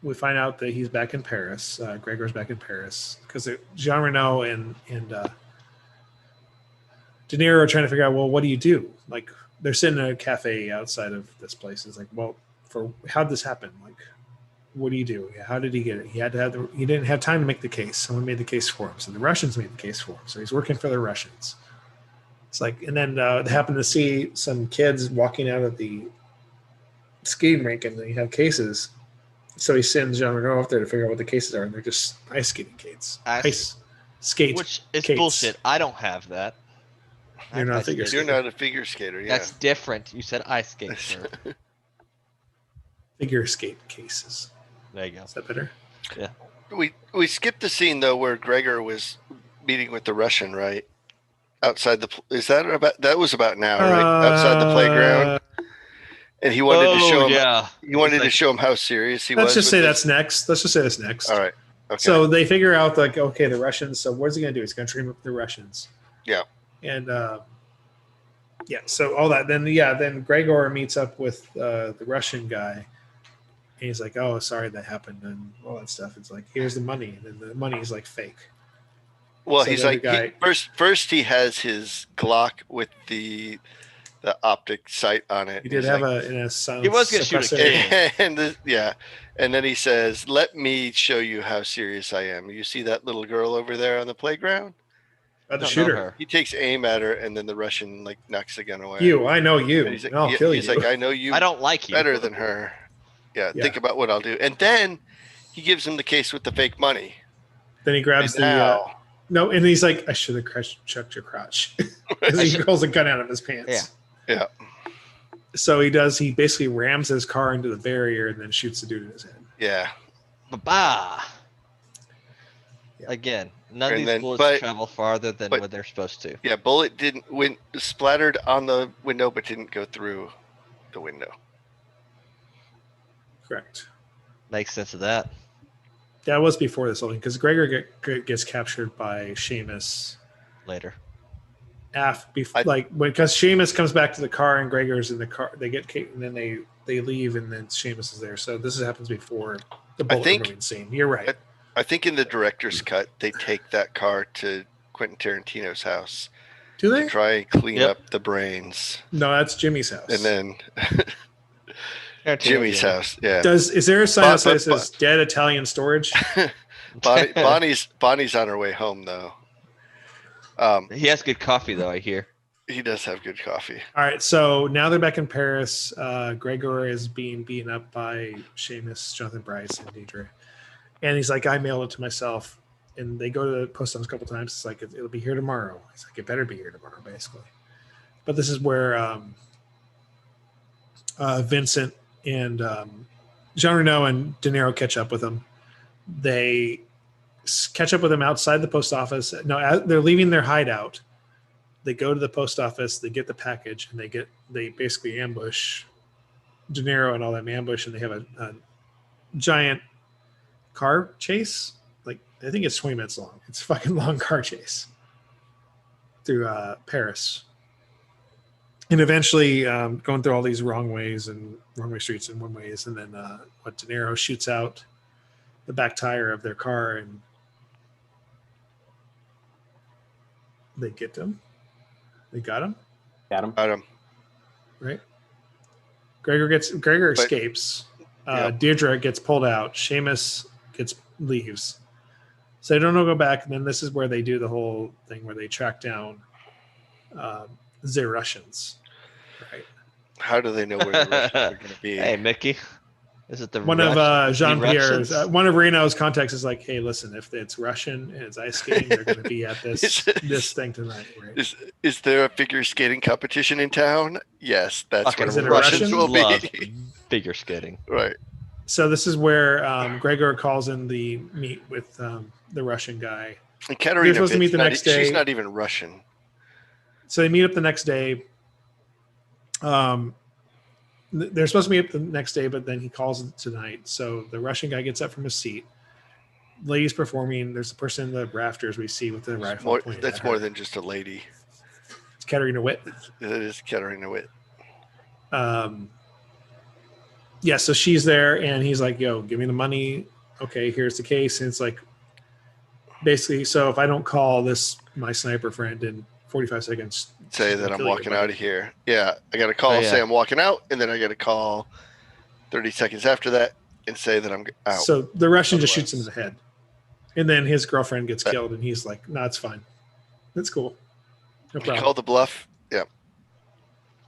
we find out that he's back in Paris. Gregor's back in Paris because Jean Reno and De Niro are trying to figure out, well, what do you do? Like they're sitting in a cafe outside of this place. It's like, well, how'd this happen? Like, what do you do? How did he get it? He had to have he didn't have time to make the case. Someone made the case for him. So the Russians made the case for him. So he's working for the Russians. It's like, and then they happen to see some kids walking out of the skating rink and they have cases. So he sends Jean Reno up there to figure out what the cases are, and they're just ice skating skates. Ice skate. Which is skates. bullshit. I don't have that. You're not a Ice figure skating. You're not a figure skater, yeah. That's different. You said ice skate. Sir. Figure skate cases. There you go. Is that better? We skipped the scene though where Gregor was meeting with the Russian, right? Outside that was about now, right? Outside the playground. And he wanted to show him Yeah. he wanted It's to like- show him how serious he Let's was. just say with that's next. Let's just say that's next. all right. Okay. So they figure out like, okay, the Russians. So what's he gonna do? He's gonna train up the Russians. Yeah. And yeah, so all that. Then Gregor meets up with the Russian guy, and he's like, "Oh, sorry that happened," and all that stuff. It's like, here's the money, and then the money is like fake. Well, So he's the like guy- first he has his Glock with the optic sight on it. He did He's have like, a sound. He was gonna shoot a suppressor. kid. and then he says, "Let me show you how serious I am. You see that little girl over there on the playground?" About to Don't shoot know her. her. He takes aim at her, and then the Russian like knocks the gun away. I know you. And he's like, I'll kill he's you. like, I know you I don't like you. better than her. Yeah, Yeah. think about what I'll do. And then he gives him the case with the fake money. Then he grabs And the now, no, and he's like, I should have chucked your crotch because he pulls a gun out of his pants. Yeah. So he does. He basically rams his car into the barrier and then shoots the dude in his head. yeah. Ba-ba. Yeah. Again, none of And these then- bullets but- travel farther than but- what they're supposed to. Yeah, bullet splattered on the window, but didn't go through the window. Correct. Makes sense of that. That was before this whole thing because Gregor gets captured by Seamus. Later. Because Seamus comes back to the car and Gregor's in the car. They get and then they leave and then Seamus is there. So this happens before the bullet think- removing scene. You're right. I think in the director's cut, they take that car to Quentin Tarantino's house Do to they? try and clean Yep. up the brains. No, that's Jimmy's house. And then Jimmy's house. Yeah. Is there a sign that But- says "Dead Italian Storage"? Bonnie's on her way home, though. He has good coffee, though, I hear. He does have good coffee. All right, so now they're back in Paris. Gregor is being beaten up by Seamus, Jonathan Bryce, and Deidre. And he's like, I mailed it to myself. And they go to the post office a couple times. It's like, it'll be here tomorrow. He's like, it better be here tomorrow, basically. But this is where Vincent and Jean Reno and De Niro catch up with him. They catch up with him outside the post office. No, they're leaving their hideout. They go to the post office. They get the package, and they basically ambush De Niro and all them ambush, and they have a giant car chase. Like I think it's 20 minutes long. It's a fucking long car chase through Paris. And eventually going through all these wrong way streets and one ways. And then De Niro shoots out the back tire of their car and they get him. They got him. Got him. Right. Gregor escapes. Deirdre gets pulled out. Seamus leaves. So they don't go back. And then this is where they do the whole thing where they track down the Russians. Right. How do they know where the Russians are going to be? Hey, Mickey. Is it the one of Jean-Pierre's Russians? one of Reno's contacts is like, hey, listen, if it's Russian and it's ice skating, they're going to be at this thing tonight. Right? Is there a figure skating competition in town? Yes, that's Fucking Is it where a Russians Russian? will love be. figure skating. Right. So this is where Gregor calls in the meet with the Russian guy. And Katerina, They're supposed to meet the next day. She's not even Russian. So they meet up the next day. They're supposed to meet up the next day, but then he calls it tonight. So the Russian guy gets up from his seat. Lady's performing. There's a person in the rafters we see with the rifle. That's more than just a lady. It's Katerina Witt. It is Katerina Witt. Yeah, so she's there, and he's like, yo, give me the money. Okay, here's the case. And it's like, basically, so if I don't call my sniper friend in 45 seconds, Say that I'm walking out of here. Yeah, I got to call, say I'm walking out, and then I got to call 30 seconds after that and say that I'm out. So the Russian just shoots him in the head. And then his girlfriend gets killed, and he's like, no, it's fine. That's cool. No He problem. called the bluff. Yeah.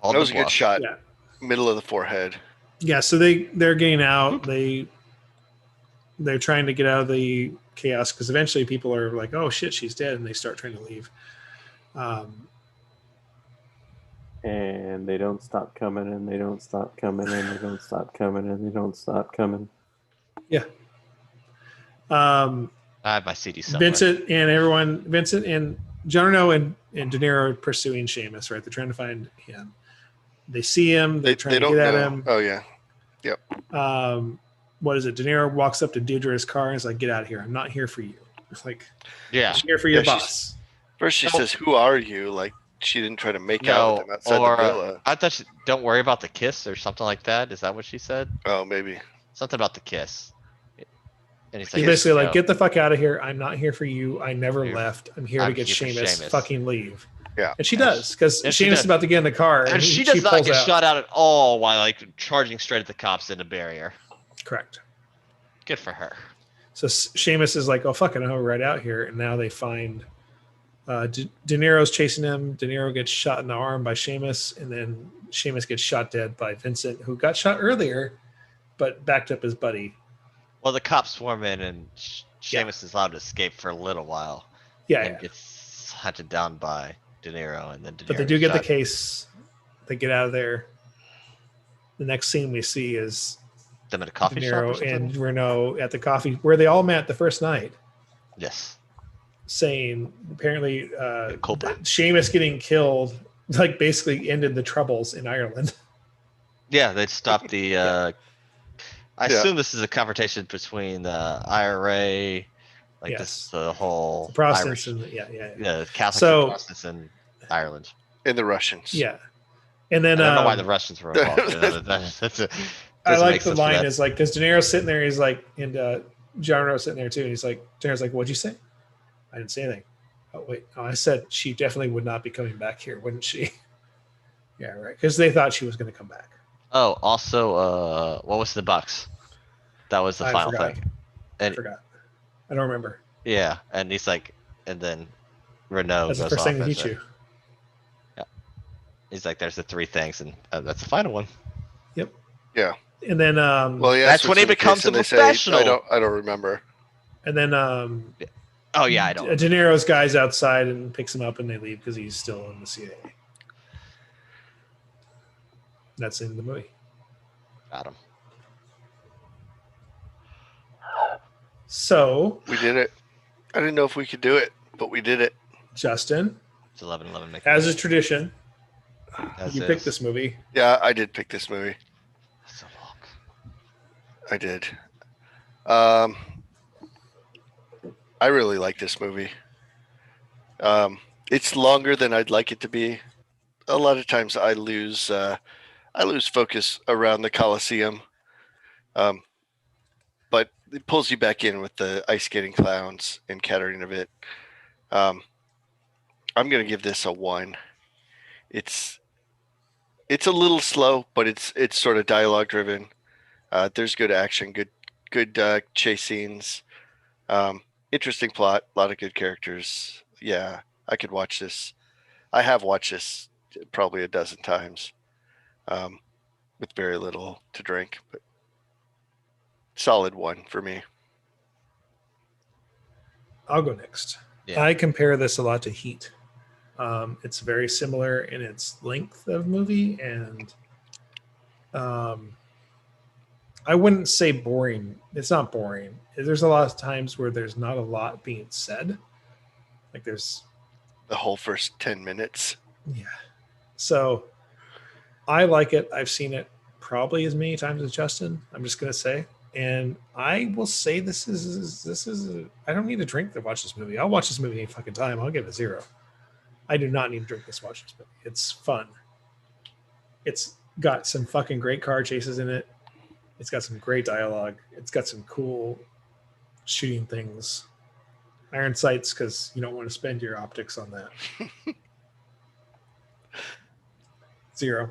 That was a good shot. Yeah. Middle of the forehead. Yeah, so they're getting out. They're trying to get out of the chaos because eventually people are like, "Oh shit, she's dead," and they start trying to leave. And they don't stop coming, and they don't stop coming, and they don't stop coming, and they don't stop coming. Yeah. I have my CD somewhere. Vincent and Jarno and De Niro are pursuing Seamus. Right, they're trying to find him. They see him. They're trying to get at him. Oh yeah. Yep. What is it? De Niro walks up to Deirdre's car and is like, "Get out of here! I'm not here for you." It's like, Yeah. I'm here for your boss. First she says, "Who are you?" Like she didn't try to make out with him outside the villa. I thought don't worry about the kiss or something like that. Is that what she said? Oh, maybe. Something about the kiss. And He's basically like, "Get the fuck out of here! I'm not here for you. I never left. I'm here to get Seamus. Fucking leave." Yeah. And she does, because Seamus is about to get in the car. And she does not get shot out at all while like charging straight at the cops in a barrier. Correct. Good for her. So Seamus is like, "Oh, fucking hell, right out here." And now they find De Niro's chasing him. De Niro gets shot in the arm by Seamus. And then Seamus gets shot dead by Vincent, who got shot earlier, but backed up his buddy. Well, the cops swarm in and Seamus is allowed to escape for a little while. Yeah. And gets hunted down by De Niro, and then But they do get the case. They get out of there. The next scene we see is them at a coffee De shop or Niro something? and Renault at the coffee where they all met the first night. Yes. Saying apparently Culpa. Seamus getting killed like basically ended the troubles in Ireland. Yeah, they stopped the. I assume this is a confrontation between the IRA, like this the whole Protestants Irish, and the Catholics and Protestants in Ireland. And the Russians. Yeah. And then I don't know why the Russians were involved. I like the line is like because De Niro's sitting there, he's like, and Jarno's sitting there too, and he's like, De Niro's like, "What'd you say?" I didn't say anything. Oh wait, no, I said she definitely would not be coming back here, wouldn't she? Yeah, right. Because they thought she was going to come back. Oh, also, what was the box? That was the final thing. I forgot. I don't remember. Yeah, and he's like, and then Renault That's goes the first off thing to teach you. Yeah, he's like, "There's the three things, and that's the final one." Yep. Yeah. And then well, yeah, that's when he becomes a professional. I don't remember. And then oh yeah, I don't. De Niro's guy's outside and picks him up, and they leave because he's still in the CIA. That's in the movie. Got him. So, We did it. I didn't know if we could do it, but we did it. Justin, It's 11-11. Make as is tradition, as you is. picked this movie. Yeah, I did pick this movie. So long. I did. I really like this movie. It's longer than I'd like it to be. A lot of times I lose focus around the Coliseum. But it pulls you back in with the ice skating clowns and Katarina of it. I'm gonna give this a 1. It's a little slow, but it's sort of dialogue driven. There's good action, good chase scenes, interesting plot, a lot of good characters. Yeah, I could watch this. I have watched this probably a dozen times, with very little to drink, but solid 1 for me. I'll go next. Yeah. I compare this a lot to Heat. It's very similar in its length of movie, and I wouldn't say boring. It's not boring. There's a lot of times where there's not a lot being said. Like there's The whole first 10 minutes. yeah. So I like it. I've seen it probably as many times as Justin. I'm just gonna say, and I will say this is. I don't need a drink to watch this movie. I'll watch this movie any fucking time. I'll give it 0. I do not need to drink to watch this movie. It's fun. It's got some fucking great car chases in it. It's got some great dialogue. It's got some cool shooting things. Iron sights, because you don't want to spend your optics on that. 0.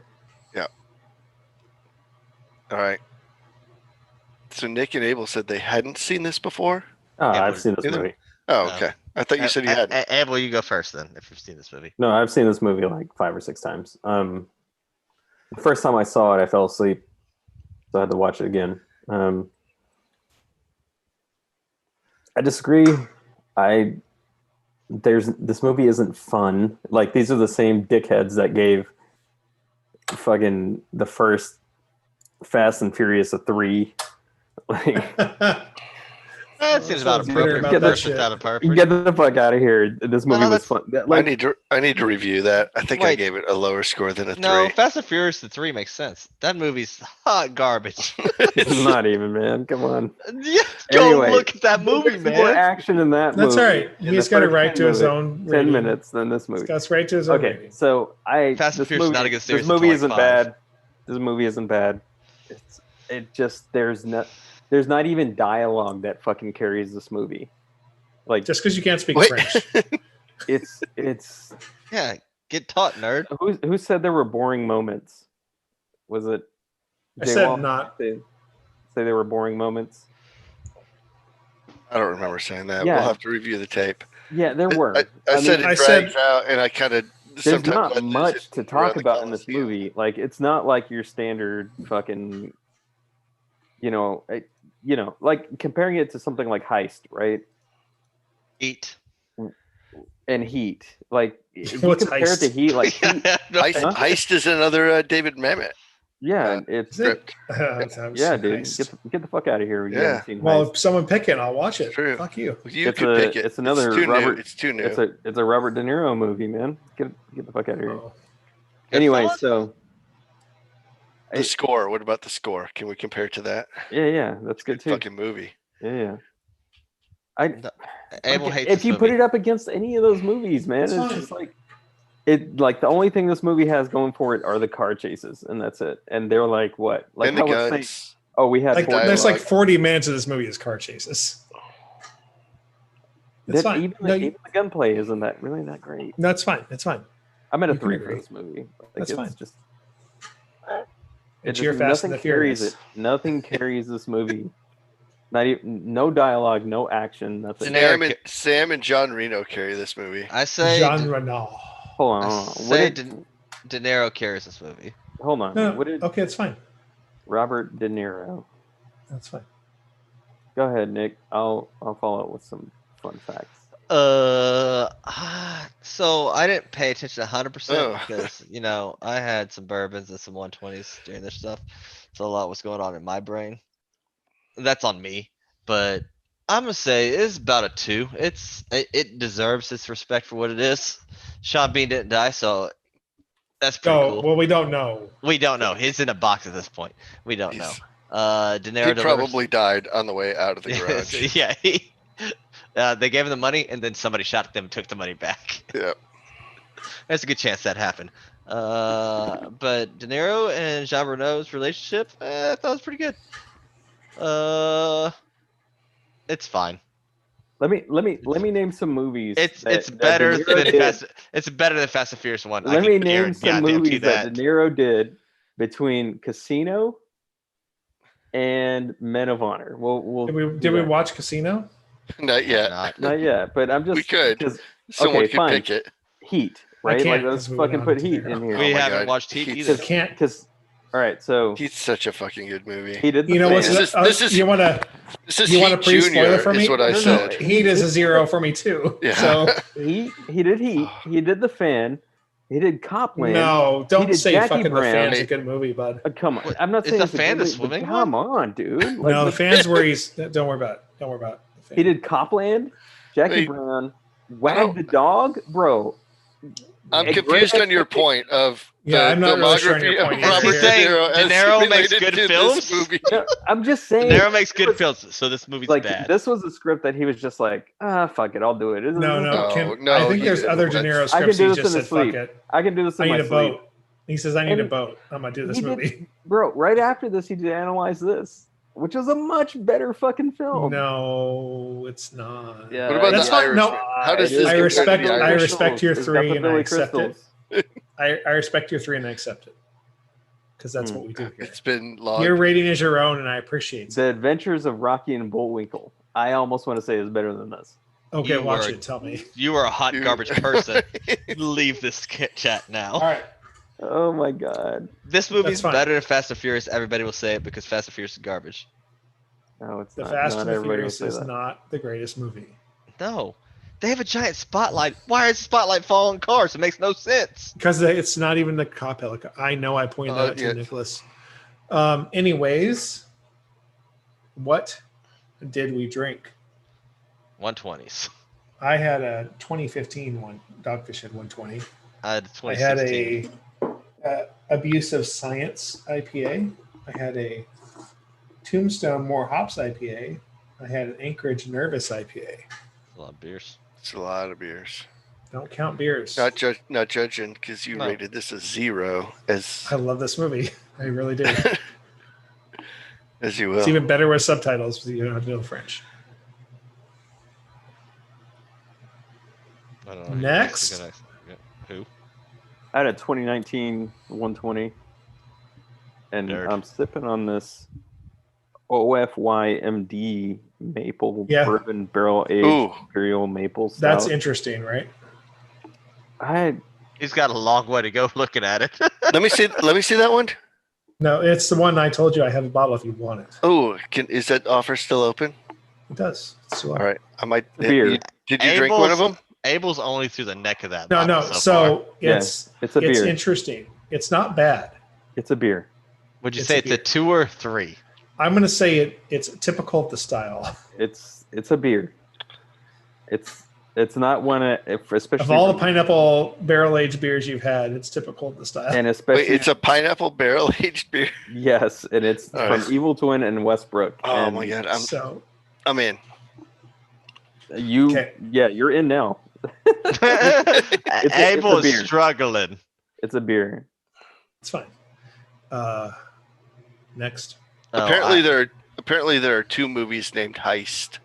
All right. So Nick and Abel said they hadn't seen this before. Oh, Yeah, I've but- seen this movie. Oh, No. okay. I thought you said you hadn't. Abel, you go first then, if you've seen this movie. No, I've seen this movie like 5 or 6 times. The first time I saw it, I fell asleep, so I had to watch it again. I disagree. This movie isn't fun. Like, these are the same dickheads that gave fucking the first Fast and Furious a 3. Like, That seems about sounds bitter appropriate. about For that first, shit. it's not appropriate. get the fuck out of here. This movie No, was fun. Like, I need to review that. I think I Wait. gave it a lower score than a 3. No, Fast and Furious the 3 makes sense. That movie's hot garbage. it's not even, man. Come on. Yeah, go Anyway, look at that movie, There's more man. action in that That's movie. all right. in He's the got a first right 10 to his minutes- own 10 rating. minutes than this movie. He's got right to his own Okay, rating. so Fast and this Furious is movie, not a good series this movie until, isn't like, 5. bad. This movie isn't bad. There's not even dialogue that fucking carries this movie. Like, Just because you can't speak Wait. French. it's Yeah, get taught, nerd. who said there were boring moments? Was it? I Jay said Wall? not. Say there were boring moments. I don't remember saying that. Yeah. We'll have to review the tape. Yeah, there were. I said mean, it drags out, and I kind of there's sometimes I not lose much it to around talk the about in this Coliseum. movie. Like, it's not like your standard fucking, like comparing it to something like Heist, right? Eat. And Heat. Like, if you What's compare it to Heist? Heat, like Heat, Heist is another David Mamet yeah, it's Is it? script. yeah, dude. Heist. Get the fuck out of here. You Yeah. haven't seen Well, Heist. if someone pick it, I'll watch it. True. Fuck you. You It's could pick it. it's another It's too Robert- new. It's too new. It's a Robert De Niro movie, man. Get the fuck out of here. Oh. Anyway, Goodfellas? so The score. What about the score? Can we compare it to that? yeah, that's good too. Fucking movie. Yeah. I Abel like, hates if this you movie. put it up against any of those movies, man, It's it's fine. just like the only thing this movie has going for it are the car chases, and that's it. And they're like what? Like And the I would say, guns. oh, we had Like, four- there's like dialogue. 40 minutes of this movie is car chases. It's that fine. even, No, even the gunplay isn't that really that great. that's fine. It's fine. I'm at a You can 3 agree. for this movie. Like, That's it's fine. just It's just- your Fast and nothing the carries Furious. it. Nothing carries this movie. Not even no dialogue, no action, nothing. Generic- Sam and John Reno carry this movie. I say, Jean Reno. Hold on, I hold on. What say did, De Niro carries this movie. hold on. No, What did okay, it's fine. Robert De Niro? That's fine. Go ahead, Nick. I'll follow up with some fun facts. So I didn't pay attention 100% Oh. because, I had some bourbons and some 120s during this stuff. So a lot was going on in my brain. That's on me, but I'm gonna say it's about a 2. It deserves its respect for what it is. Sean Bean didn't die, so that's pretty Oh, cool. well, we don't know. We don't know. He's in a box at this point. We don't know. He's- De He Niro delivers. probably died on the way out of the garage. Yeah, they gave him the money, and then somebody shot them and took the money back. Yeah. There's a good chance that happened. But De Niro and Jean Reno's relationship, I thought it was pretty good. It's fine. Let me name some movies. It's that better De Niro than did. Fast. It's better than Fast and Furious 1. I Let can me name some goddamn movies that that. De Niro did between Casino and Men of Honor. We'll Did we watch Casino? Not yet. not yet, but I'm just We could. because Someone okay, could fine. pick it. Heat, right? can't, Like let's 'cause we went fucking on put to Heat Niro. in here. We Oh my haven't God. watched Heat He's- either. Can't. Because all right, so He's such a fucking good movie. he did. The You know what's Fan. This is- you want to This is You want Heat a pre-spoiler Junior, for me? is what I No, no, said. Heat is a 0 for me too. Yeah. So He did Heat. He did The Fan. He did Copland. no, He don't did say Jackie fucking Brown. the Fan's a good movie, bud. Come on, What, I'm not is saying The it's a Fan good the movie, but swimming come on, dude. Like, No, the Fan's where he's. Don't worry about it. Don't worry about it. The Fan. He did Copland, Jackie Wait. Brown, I Wag don't- the Dog, bro. I'm A confused great on your point of Yeah, the I'm not really sure on your filmography of point either. Robert Is he saying De Niro De as Niro makes related good to this films? movie. No, I'm just De saying. Niro makes good films, so this movie's Like bad. this was a script that he was just like, fuck it, I'll do it. No, No, I think he there's didn't. other De That's- Niro I can scripts. do He this just in said, his sleep. "Fuck it, I can do this I in need my a sleep. boat." He says, "I need a And boat. I'm gonna do this he did- movie." Bro, right after this, he did Analyze This, which is a much better fucking film. No, it's not. Yeah, What about That's the fine. Irishman? No, How does it this is. I compare respect- to the I Irishman? respect your It's got three the and I Billy accept it. Crystals. I respect your 3 and I accept it because that's what we do here. It's been long. Your rating is your own, and I appreciate The it. Adventures of Rocky and Bullwinkle. I almost want to say is better than this. Okay, You watch were- it. Tell me. You are a hot Dude. garbage person. Leave this chat now. All right. Oh my god. This movie's fine. better than Fast and Furious. Everybody will say it because Fast and Furious is garbage. No, it's The not. Fast Not and the everybody will Furious say is that. not the greatest movie No. They have a giant spotlight. Why is the spotlight falling on cars? It makes no sense. because it's not even the cop helicopter. I know. I pointed that out to yeah. Nicholas. Anyways, what did we drink? 120s. I had a 2015 one. Dogfish had 120. I had I had 2016. a Abuse of Science IPA. I had a Tombstone More Hops IPA. I had an Anchorage Nervous IPA. A lot of beers. It's a lot of beers. Don't count beers. Not judging because you No. rated this a 0 as I love this movie. I really do. as you It's will. even better with subtitles because you don't have to know French. I don't know. Next. Who? I had a 2019 120, and Nerd. I'm sipping on this OFYMD maple Yeah. bourbon barrel aged Ooh. imperial maple stout. That's interesting, right? I He's got a long way to go looking at it. Let me see that one. No, it's the one I told you I have a bottle if you want it. Oh, is that offer still open? It does. It's still All right, I might. Beer. Did you drink one of them? Abel's only through the neck of that. No, bottle no. So, So far. Yeah, it's it's a beer. interesting. It's not bad. It's a beer. Would you it's say a it's a beer. 2 or 3? I'm going to say it's typical of the style. It's a beer. It's not one especially Of all the pineapple barrel aged beers you've had, it's typical of the style. and especially Wait, it's a pineapple barrel aged beer. yes, and it's All from right. Evil Twin and Westbrook. Oh and my god, So I'm in. You Okay. yeah, you're in now. it's Abel a is beer. struggling. It's a beer. it's fine. Next. Oh, Apparently there are 2 movies named Heist.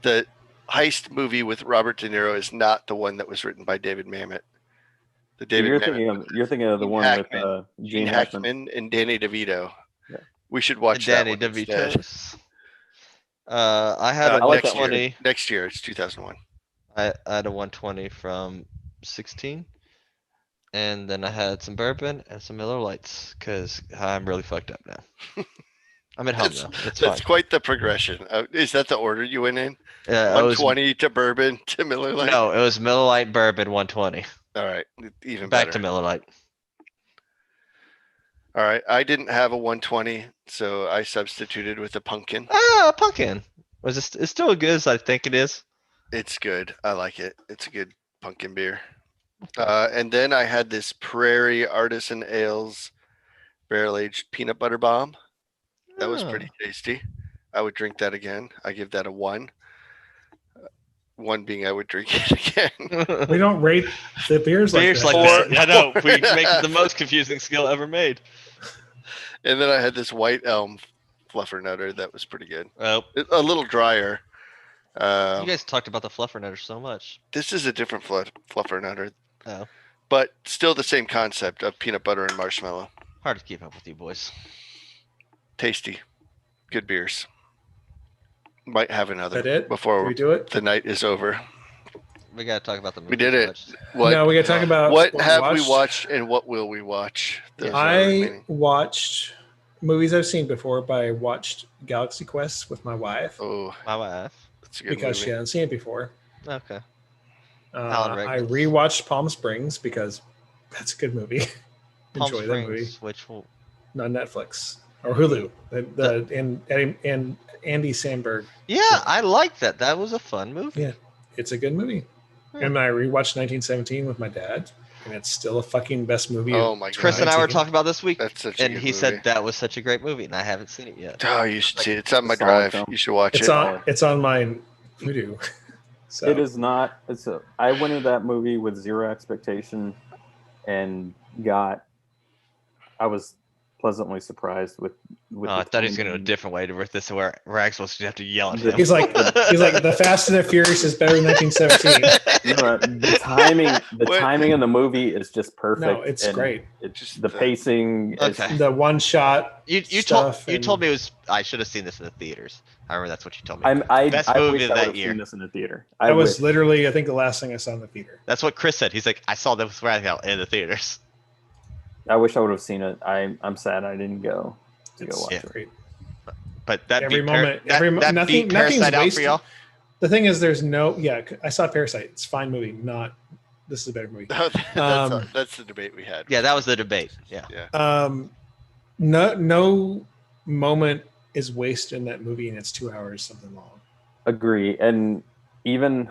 The Heist movie with Robert De Niro is not the one that was written by David Mamet. The David You're Mamet, thinking of the Gene one Hackman. with Gene Gene Hackman. Hackman and Danny DeVito. Yeah. We should watch Danny that one instead. DeVito. I had a I like that next year. 120. Next year, it's 2001. I had a 120 from 16. And then I had some bourbon and some Miller Lights because I'm really fucked up now. I'm at home though. It's fine. That's quite the progression. Is that the order you went in? I was, 120 to bourbon to Miller Lite. no, it was Miller Lite bourbon 120. All right, even Back better. to Miller Lite. All right, I didn't have a 120, so I substituted with a pumpkin. Ah, pumpkin. Was it? It's still as good as I think it is. It's good. I like it. It's a good pumpkin beer. And then I had this Prairie Artisan Ales barrel aged peanut butter bomb. That was Oh. pretty tasty. I would drink that again. I give that a 1. 1 being I would drink it again. We don't rate the beers like Beers that. like Four- that. I know. We four- make it the most confusing skill ever made. And then I had this White Elm Fluffernutter that was pretty good. Oh, A little drier. you guys talked about the fluffernutter so much. This is a different Fluffernutter, Oh, but still the same concept of peanut butter and marshmallow. hard to keep up with you boys. Tasty. Good beers. Might have Is another that it? Did before we do it? the night is over. We gotta talk about the movie. We did too it. much. What No, we got to talk about what have we watched. watched and what will we watch? Those are I remaining. watched movies I've seen before, but I watched Galaxy Quest with my wife Oh, My wife. that's a good because she movie. hadn't seen it before. Okay. Alan I Rickman. rewatched Palm Springs because that's a good movie. Palm Enjoy that movie. Springs, which will. On Netflix or Hulu. And Andy Samberg. Yeah, I like that. That was a fun movie. Yeah. It's a good movie. And I rewatched 1917 with my dad, and it's still a fucking best movie. Oh my god. Chris and I were 19. talking about this week, That's such a and good he movie. said that was such a great movie, and I haven't seen it yet. Oh, you should see it. It's on my It's a solid drive. film. You should watch It's it. on. It's on my Voodoo. So It is not. I went into that movie with zero expectation, and I was pleasantly surprised with. Oh, I thought he was going to go a different way to work this, where Rags was going to have to yell at him. he's like the Fast and the Furious is better than 1917. The timing. The What? timing in the movie is just perfect. No, it's and great. It's Just the the- pacing. is- Okay. The one shot. You told stuff you and- told me it was. I should have seen this in the theaters. I remember that's what you told me. I Best I movie wish of I that would have year. seen this in the theater. That was wish. literally, I think, the last thing I saw in the theater. That's what Chris said. He's like, I saw this Rags out in the theaters. I wish I would have seen it. I'm sad I didn't go to go It's watch Yeah. it. great. But that Every beat moment- that, every mo- that nothing- beat nothing's Parasite out for wasted. y'all. The thing is, there's no. Yeah, I saw Parasite. It's a fine movie. Not. This is a better movie. That's the debate we had. Yeah, that was the debate. Yeah. No moment is wasted in that movie, and it's 2 hours something long. Agree. And even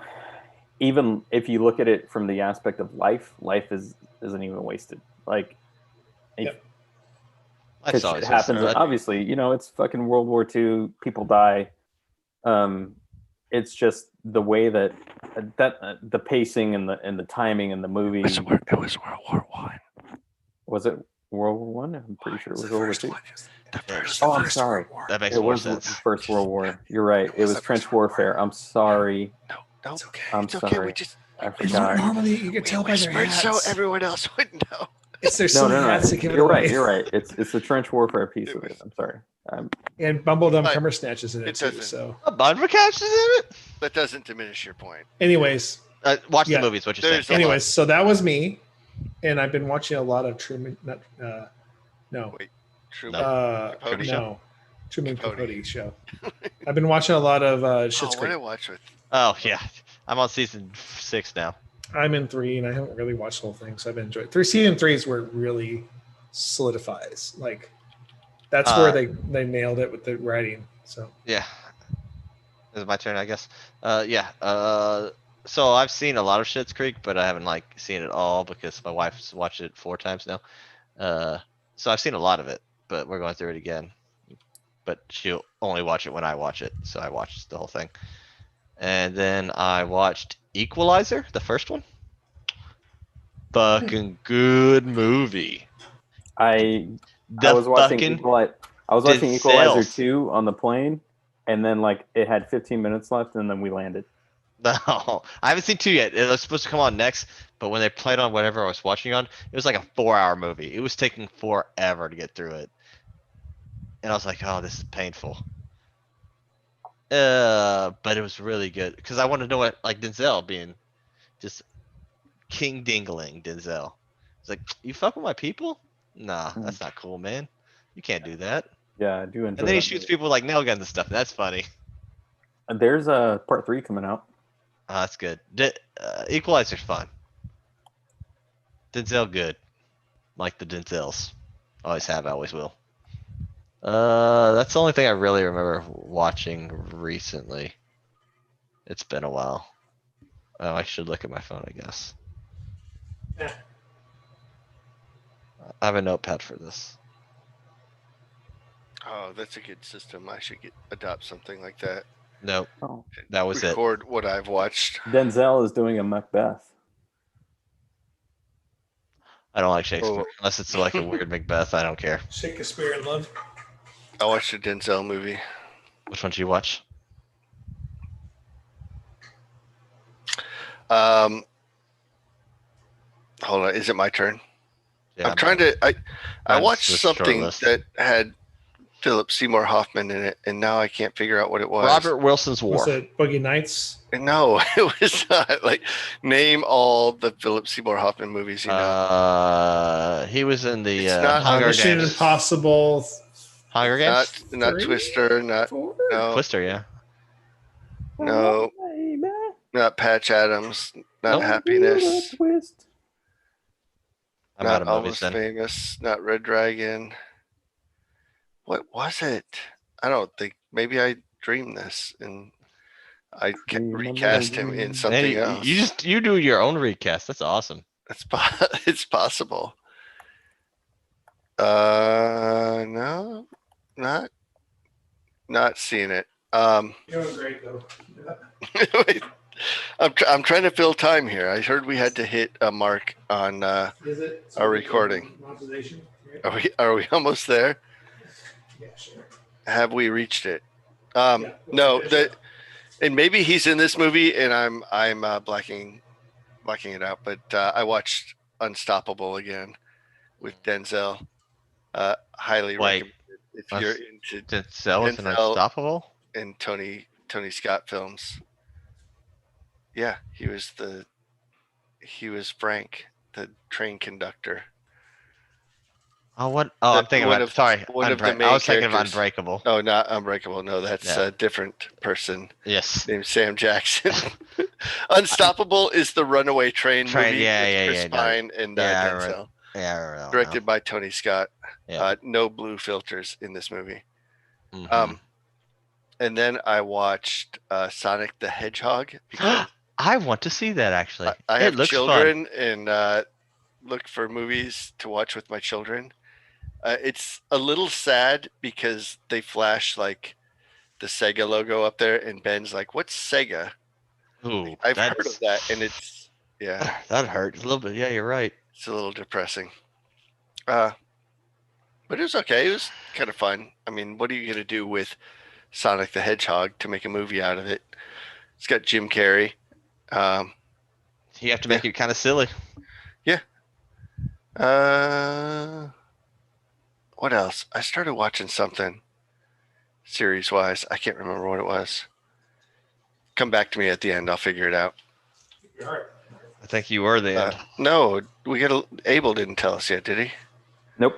if you look at it from the aspect of life isn't even wasted. Like Yep. I because saw it happens. Obviously, it's fucking World War II. People die. It's just the way that the pacing and the timing in the movie. It was World War One. Was it World War One? I'm pretty sure it was World War Two. The first. Oh, I'm sorry. That makes It more was the sense. First World War. You're right. It was trench warfare. I'm sorry. No, It's okay. I'm it's okay. sorry. We just I It's forgot. normally you can tell by their whispered hats. so everyone else would know. It's their No, silly no, no. hats that give it You're away. right. You're right. It's the trench warfare piece of it. I'm sorry. And Bumbledum But Cumber Snatches in it, it too. doesn't- So, A Bunver catch is in it. That doesn't diminish your point. anyways, Watch Yeah. the movies. What you're There's saying? a lot. anyways, so that was me, and I've been watching a lot of Truman. No, True. Capote Capote no, Truman Capote. Capote show. I've been watching a lot of Schitt's what Creek. I watch with. Oh yeah, I'm on season 6 now. I'm in 3, and I haven't really watched the whole thing, so I've been enjoying. Season 3 is where it really solidifies. Like that's where they nailed it with the writing. So Yeah. Is it my turn? I guess. Yeah. So I've seen a lot of Schitt's Creek, but I haven't seen it all because my wife's watched it 4 times now. So I've seen a lot of it, but we're going through it again. But she'll only watch it when I watch it, so I watched the whole thing. And then I watched Equalizer, the first one. Fucking good movie. I The was watching fucking Equalizer Denzel's. 2 on the plane, and then it had 15 minutes left, and then we landed. No, I haven't seen 2 yet. It was supposed to come on next, but when they played on whatever I was watching on, it was like a 4-hour movie. It was taking forever to get through it. And I was like, oh, this is painful. But it was really good because I wanted to know what Denzel being just king dingling Denzel. It's like, you fuck with my people? Nah, that's not cool, man. You can't do that. Yeah, I do enjoy. And then he that shoots movie. people with nail guns and stuff. That's funny. There's a part 3 coming out. Oh, that's good. Equalizer's fun. Denzel good. Like the Denzels. Always have, always will. That's the only thing I really remember watching recently. It's been a while. Oh, I should look at my phone, I guess. Yeah. I have a notepad for this. Oh, that's a good system. I should adopt something like that. Nope, Oh, that was it. Record what I've watched. Denzel is doing a Macbeth. I don't like Shakespeare. Oh. Unless it's like a weird Macbeth, I don't care. Shakespeare in Love. I watched a Denzel movie. Which one did you watch? Hold on, is it my turn? Yeah, I'm trying to. I mine's watched the short something list. that had Philip Seymour Hoffman in it, and now I can't figure out what it was. Robert Wilson's Was War. it Boogie Nights? No, it was not. Like, name all the Philip Seymour Hoffman movies you know. He was in the It's not Hunger Mission Games. Impossible. Hunger Games. Not 3, Twister. Not 4? no. Twister, yeah. No. Not Patch Adams. Not Nope. Happiness. Twist. I'm out Not of movies Almost then. Famous. Not Red Dragon. What was it? I don't think. Maybe I dreamed this and I Remember recast him in you- something Man, else. you do your own recast. That's awesome. It's possible. No, not seeing it. You're doing great though. Wait, I'm trying to fill time here. I heard we had to hit a mark on. Is it? Our recording. Monetization? Are we almost there? Yeah, sure. Have we reached it? Yeah, No, finish it. and maybe he's in this movie, and I'm blacking it out. But I watched Unstoppable again with Denzel. Highly Wait, recommend it if you're into Denzel was an Denzel- Unstoppable. and Tony Scott films. Yeah, he was Frank, the train conductor. Oh, what? Oh, I'm thinking one about. of- Sorry, one of the Unbreak- main I was thinking of characters. Unbreakable. No, not Unbreakable. No, that's Yeah. a different person Yes. named Sam Jackson. Unstoppable is the runaway train movie Yeah, with yeah, Chris yeah, no. Pine and Yeah, I Denzel. remember. Yeah, I remember. Directed by Tony Scott. Yeah. No blue filters in this movie. Mhm. And then I watched Sonic the Hedgehog because I want to see that actually. I It have looks children and look for movies to watch with my children. It's a little sad because they flash like the Sega logo up there, and Ben's like, "What's Sega?" fun. Ooh, I've heard that's- of that, and it's that hurt a little bit. Yeah, you're right. it's a little depressing. But it was okay. It was kind of fun. I mean, what are you gonna do with Sonic the Hedgehog to make a movie out of it? It's got Jim Carrey. You have to make it kind of silly. What else? I started watching something series wise. I can't remember what it was. Come back to me at the end. I'll figure it out. All right. I think you were the end. No, Abel didn't tell us yet, did he? Nope.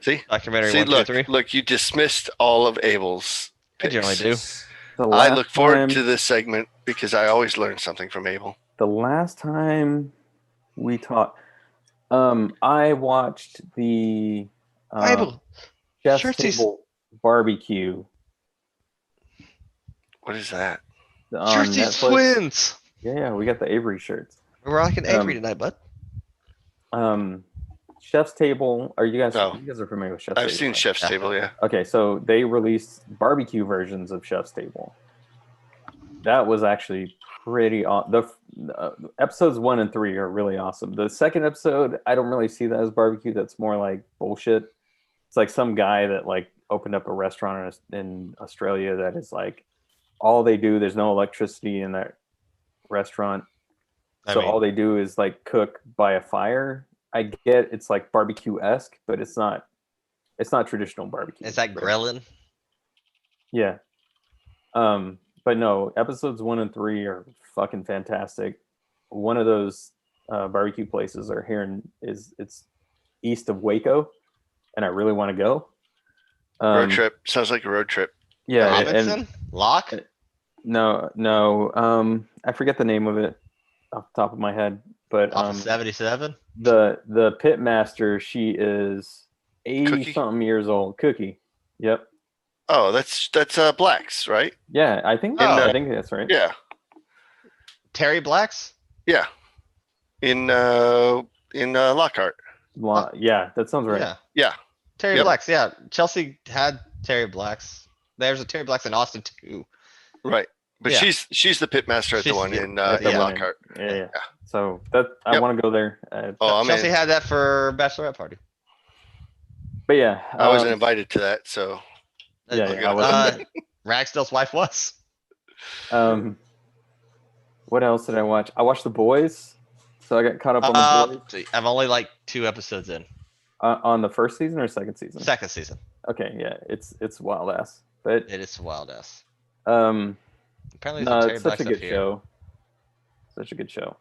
See, Documentary see, 1, 2, look, 3. look, you dismissed all of Abel's. I generally do. The I last look forward time- to this segment because I always learn something from Abel. The last time we talked, I watched the Bible. Chef's Shirtsies. Table barbecue. What is that? On Shirtsies Netflix. twins. Yeah, we got the Avery shirts. We're rocking Avery tonight, bud. Chef's Table. Are you guys? Oh. You guys are familiar with Chef's I've Table? seen right? Chef's Yeah. Table. Yeah. Okay, so they released barbecue versions of Chef's Table. That was actually pretty awesome. The episodes 1 and 3 are really awesome. The second episode, I don't really see that as barbecue. That's more like bullshit. It's like some guy that like opened up a restaurant in Australia that is like all they do. There's no electricity in that restaurant, so all they do is like cook by a fire. I get it's like barbecue-esque, but it's not traditional barbecue. Is that grilling? Yeah. But no, episodes 1 and 3 are fucking fantastic. One of those barbecue places are here it's east of Waco, and I really want to go. Road trip sounds like a road trip. Yeah, Robinson? Lock? no. I forget the name of it off the top of my head, but Off of 77? the pit master, she is 80 Cookie? something years old. Cookie. Yep. Oh, that's Blacks, right? Yeah, I think In, I think that's right. Yeah, Terry Blacks. yeah. In Lockhart. Yeah, that sounds right. Yeah, Yeah, Terry Yep. Blacks. Yeah, Chelsea had Terry Blacks. There's a Terry Blacks in Austin too. right. But Yeah. she's the pitmaster at the She's- one yeah, in At the yeah. one in- Lockhart. Yeah, yeah. Yeah. So that I Yep. want to go there. Oh, I'm Chelsea in. had that for bachelorette party. But yeah, I wasn't invited to that, so Yeah, I'll yeah, go. I was. Ragsdale's wife was. What else did I watch? I watched The Boys, so I got caught up on The Boys. I'm only like 2 episodes in. On the first season or second season? Second season. Okay, yeah, it's wild ass. But It is wild ass. um, Apparently, no, there's a Terry it's such Blacks a up good here. show. Such a good show.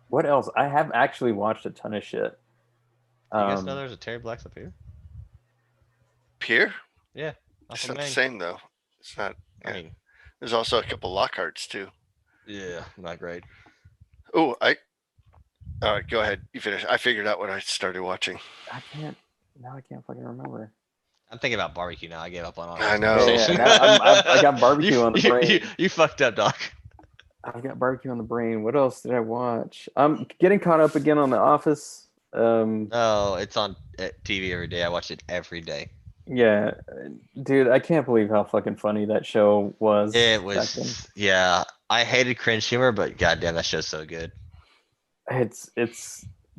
What else? I have actually watched a ton of shit. You guys know there's a Terry Blacks up here? Pierre? Yeah. It's Off of not the Main. same though. It's not. I Yeah. mean, There's also a couple Lockharts too. yeah, not great. Oh, all right, go ahead. You finish. I figured out what I started watching. I can't. Now I can't fucking remember. I'm thinking about barbecue now. I gave up on all I this know. conversation. Yeah, I got barbecue on the brain. You fucked up, Doc. I've got barbecue on the brain. What else did I watch? I'm getting caught up again on The Office. No, it's on TV every day. I watch it every day. Yeah, dude, I can't believe how fucking funny that show was. It back then. was, yeah. I hated cringe humor, but goddamn, that show's so good. It's,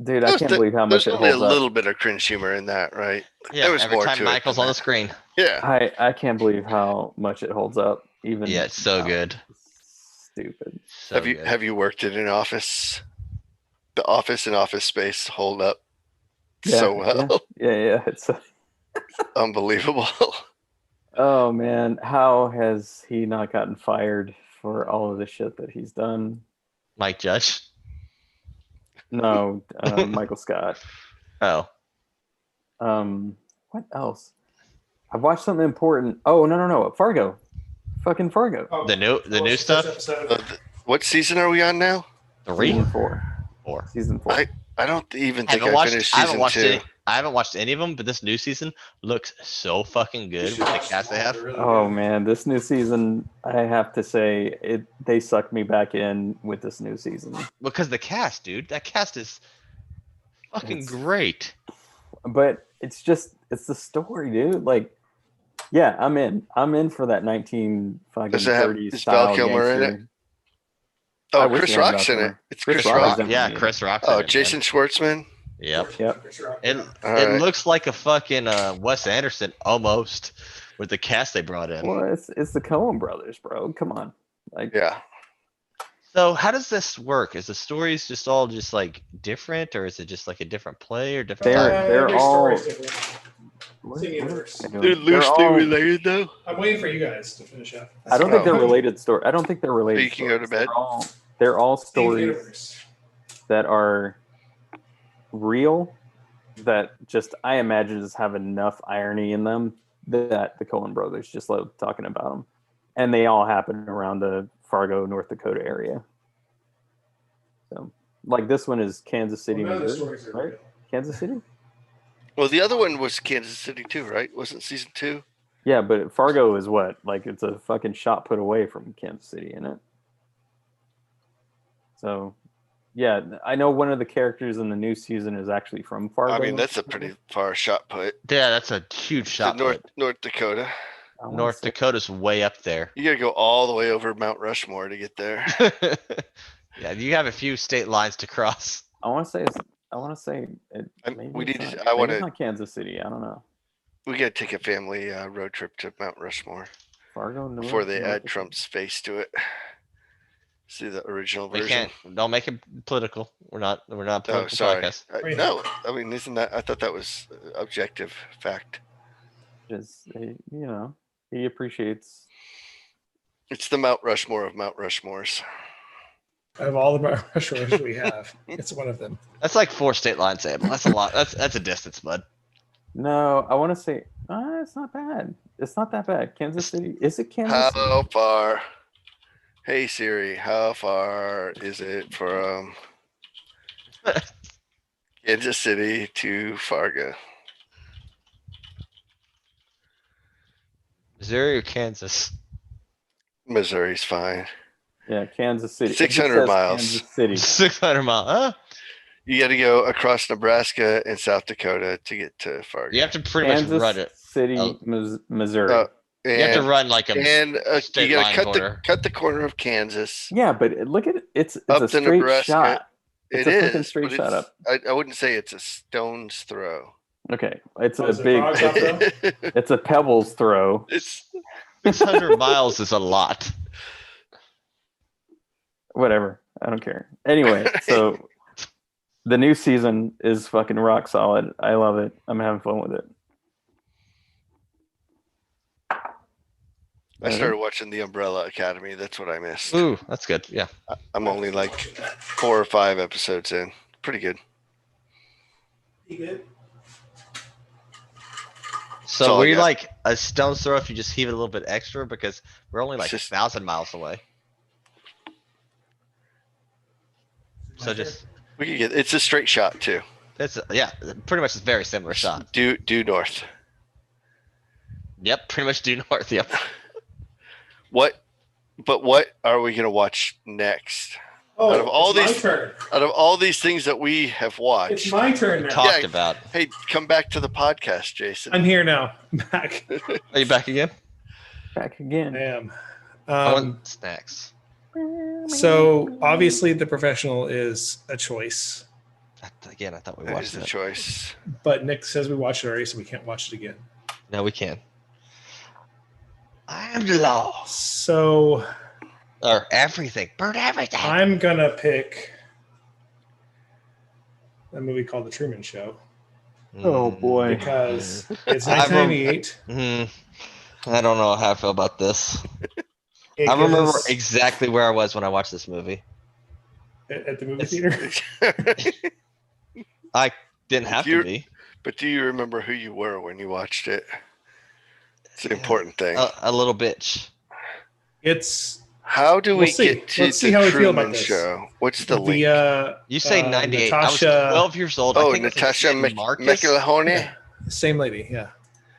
dude, I can't believe how much There's it only a holds up. little bit of cringe humor in that, right? Yeah, There was every more time to it Michael's than on the that. screen. Yeah. I can't believe how much it holds up. Even Yeah, it's so now. good. Stupid. So Have you good. have you worked in an office? The office and office space hold up so well. Yeah. It's Unbelievable. oh man, how has he not gotten fired for all of the shit that he's done? Mike Judge? No, Michael Scott. Oh. What else? I've watched something important. Oh no, Fargo. Fucking Fargo. Oh, The new I watched stuff? the first episode. What season are we on now? 3? Season 4. 4. Season 4. I don't even I think haven't I watched, finished I haven't season watched 2. any, I haven't watched any of them, but this new season looks so fucking good with the cast they have. They're really Oh good. man, this new season, I have to say, they sucked me back in with this new season. Because the cast, dude, that cast is fucking It's- great. But it's the story, dude. Like, yeah, I'm in for that 1930s Does it have- is Val style Kilmer in it? gangster. I Oh, wish Chris it had Val Rock's in it. Kilmer. It's Chris Chris, Rock Rock. is in Yeah, it. Chris Rock's Oh, in it, man. Jason Schwartzman. Yep. Yep. Chris Rock. It All it right. looks like a fucking Wes Anderson almost with the cast they brought in. Well, it's the Coen brothers, bro. Come on. Like, Yeah. So how does this work? Is the stories just all just like different, or is it just like a different play or different? They're- time? they're every all- story's different. what- Same what are universe. they doing? They're loosely all- related though. I'm waiting for you guys to finish up. I don't think Oh. they're related story. I don't think they're So related. you can go to stories. bed. They're all Same stories universe. that are real, that just I imagine just have enough irony in them that the Coen brothers just love talking about them, and they all happen around the Fargo, North Dakota area. So, like this one is Kansas City, Well, none of the Missouri, stories are right? real. Kansas City. Well, the other one was Kansas City too, right? Wasn't season 2? Yeah, but Fargo is what? Like it's a fucking shot put away from Kansas City, isn't it? So, yeah, I know one of the characters in the new season is actually from Fargo. I mean, that's a pretty far shot put. Yeah, that's a huge To shot. North Dakota. I wanna North say- Dakota's way up there. You got to go all the way over Mount Rushmore to get there. Yeah, you have a few state lines to cross. I want to say. It, maybe we it's need to- not- I maybe wanna- it's not Kansas City. I don't know. We got to take a family road trip to Mount Rushmore Fargo. before they North add Dakota. Trump's face to it. See the original We version. can't. Don't make it political. We're not a Oh, political sorry. podcast. Wait. No, I mean, isn't that? I thought that was objective fact. He appreciates. It's the Mount Rushmore of Mount Rushmores. Of all the Mount Rushmores we have, it's one of them. That's like 4 state lines, Abel. That's a lot. That's a distance, bud. No, I want to say. It's not bad. It's not that bad. Kansas City. Is it Kansas City? How far? Hey Siri, how far is it from Kansas City to Fargo? Missouri or Kansas? Missouri's fine. Yeah, Kansas City. It just 600 says miles. Kansas City. 600 miles. Huh? You got to go across Nebraska and South Dakota to get to Fargo. You have to pretty much run Kansas it. City, Oh. Missouri. And, You have to run like a you straight got line to corner. cut the corner of Kansas Yeah, but look at it. It's up a to straight Nebraska. shot. It's It a fucking is, straight but shot up. I wouldn't say it's a stone's throw. Okay, it's Oh, a is it big. frogs up, though? It's a pebbles throw. It's 600 miles is a lot. Whatever. I don't care. Anyway, so the new season is fucking rock solid. I love it. I'm having fun with it. I started watching The Umbrella Academy. That's what I missed. Ooh, that's good. Yeah. I'm only like 4 or 5 episodes in. Pretty good. So all I we're got. like a stone's throw if you just heave it a little bit extra because we're only like Just- 1,000 miles away. So just We could get. It's a straight shot too. it's yeah, pretty much a very similar shot. Due north. Yep, pretty much due north. Yep. What? But what are we gonna watch next? Oh, Out of all it's these- my turn. Out of all these things that we have watched, It's my turn now. Talked Yeah. about. hey, come back to the podcast, Jason. I'm here now. I'm back. Are you back again? Back I again. am. I want snacks. So obviously, The Professional is a choice, Again, I thought we That watched is the that. choice. but Nick says we watched it already, so we can't watch it again. No, we can. I am the law. So Or everything. Burn everything. I'm gonna pick a movie called The Truman Show Oh, boy. because it's I rem- 1998. I don't know how I feel about this. It I remember gives- exactly where I was when I watched this movie. at the movie It's- theater. I didn't have to You're- be. But do you remember who you were when you watched it? It's an important thing. A little bitch. It's How do we we'll see. get to Let's see the how we feel about Truman this. Show? What's the the link? You say 98. I was Natasha- 12 years old. I Oh, think I was in Natasha San Marcos. McElhone. yeah, same lady. Yeah.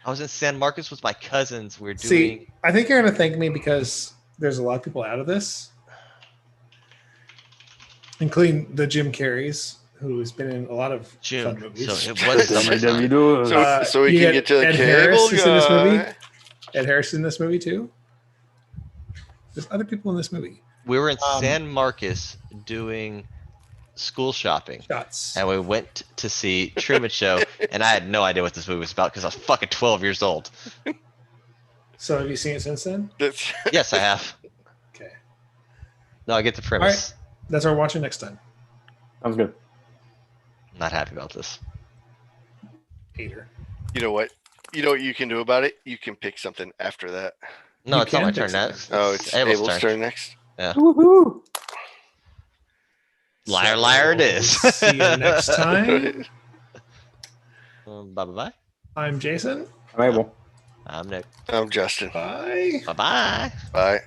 I was in San Marcos with my cousins. We were doing. See, I think you're gonna thank me because there's a lot of people out of this, including the Jim Carreys, who's been in a lot of fun June. movies. So it was Tell me, summertime. W do it. So we you can get get to the Ed cable Harris is in this movie. guy. Ed Harris in this movie too. There's other people in this movie. We were in Um, San Marcos doing school shopping. Shots. And we went to see Truman Show, and I had no idea what this movie was about because I was fucking 12 years old. So have you seen it since then? That's Yes, I have. Okay. No, I get the premise. That's what we're watching next time. Sounds good. Not happy about this. Hater. you know what? You know what you can do about it? You can pick something after that. No, You it's not can my pick turn something. next. Oh, it's Abel's turn next. Woohoo! Liar, liar it is. See you next time. Bye bye. I'm Jason. I'm Abel. I'm Nick. I'm Justin. Bye. Bye bye. Bye.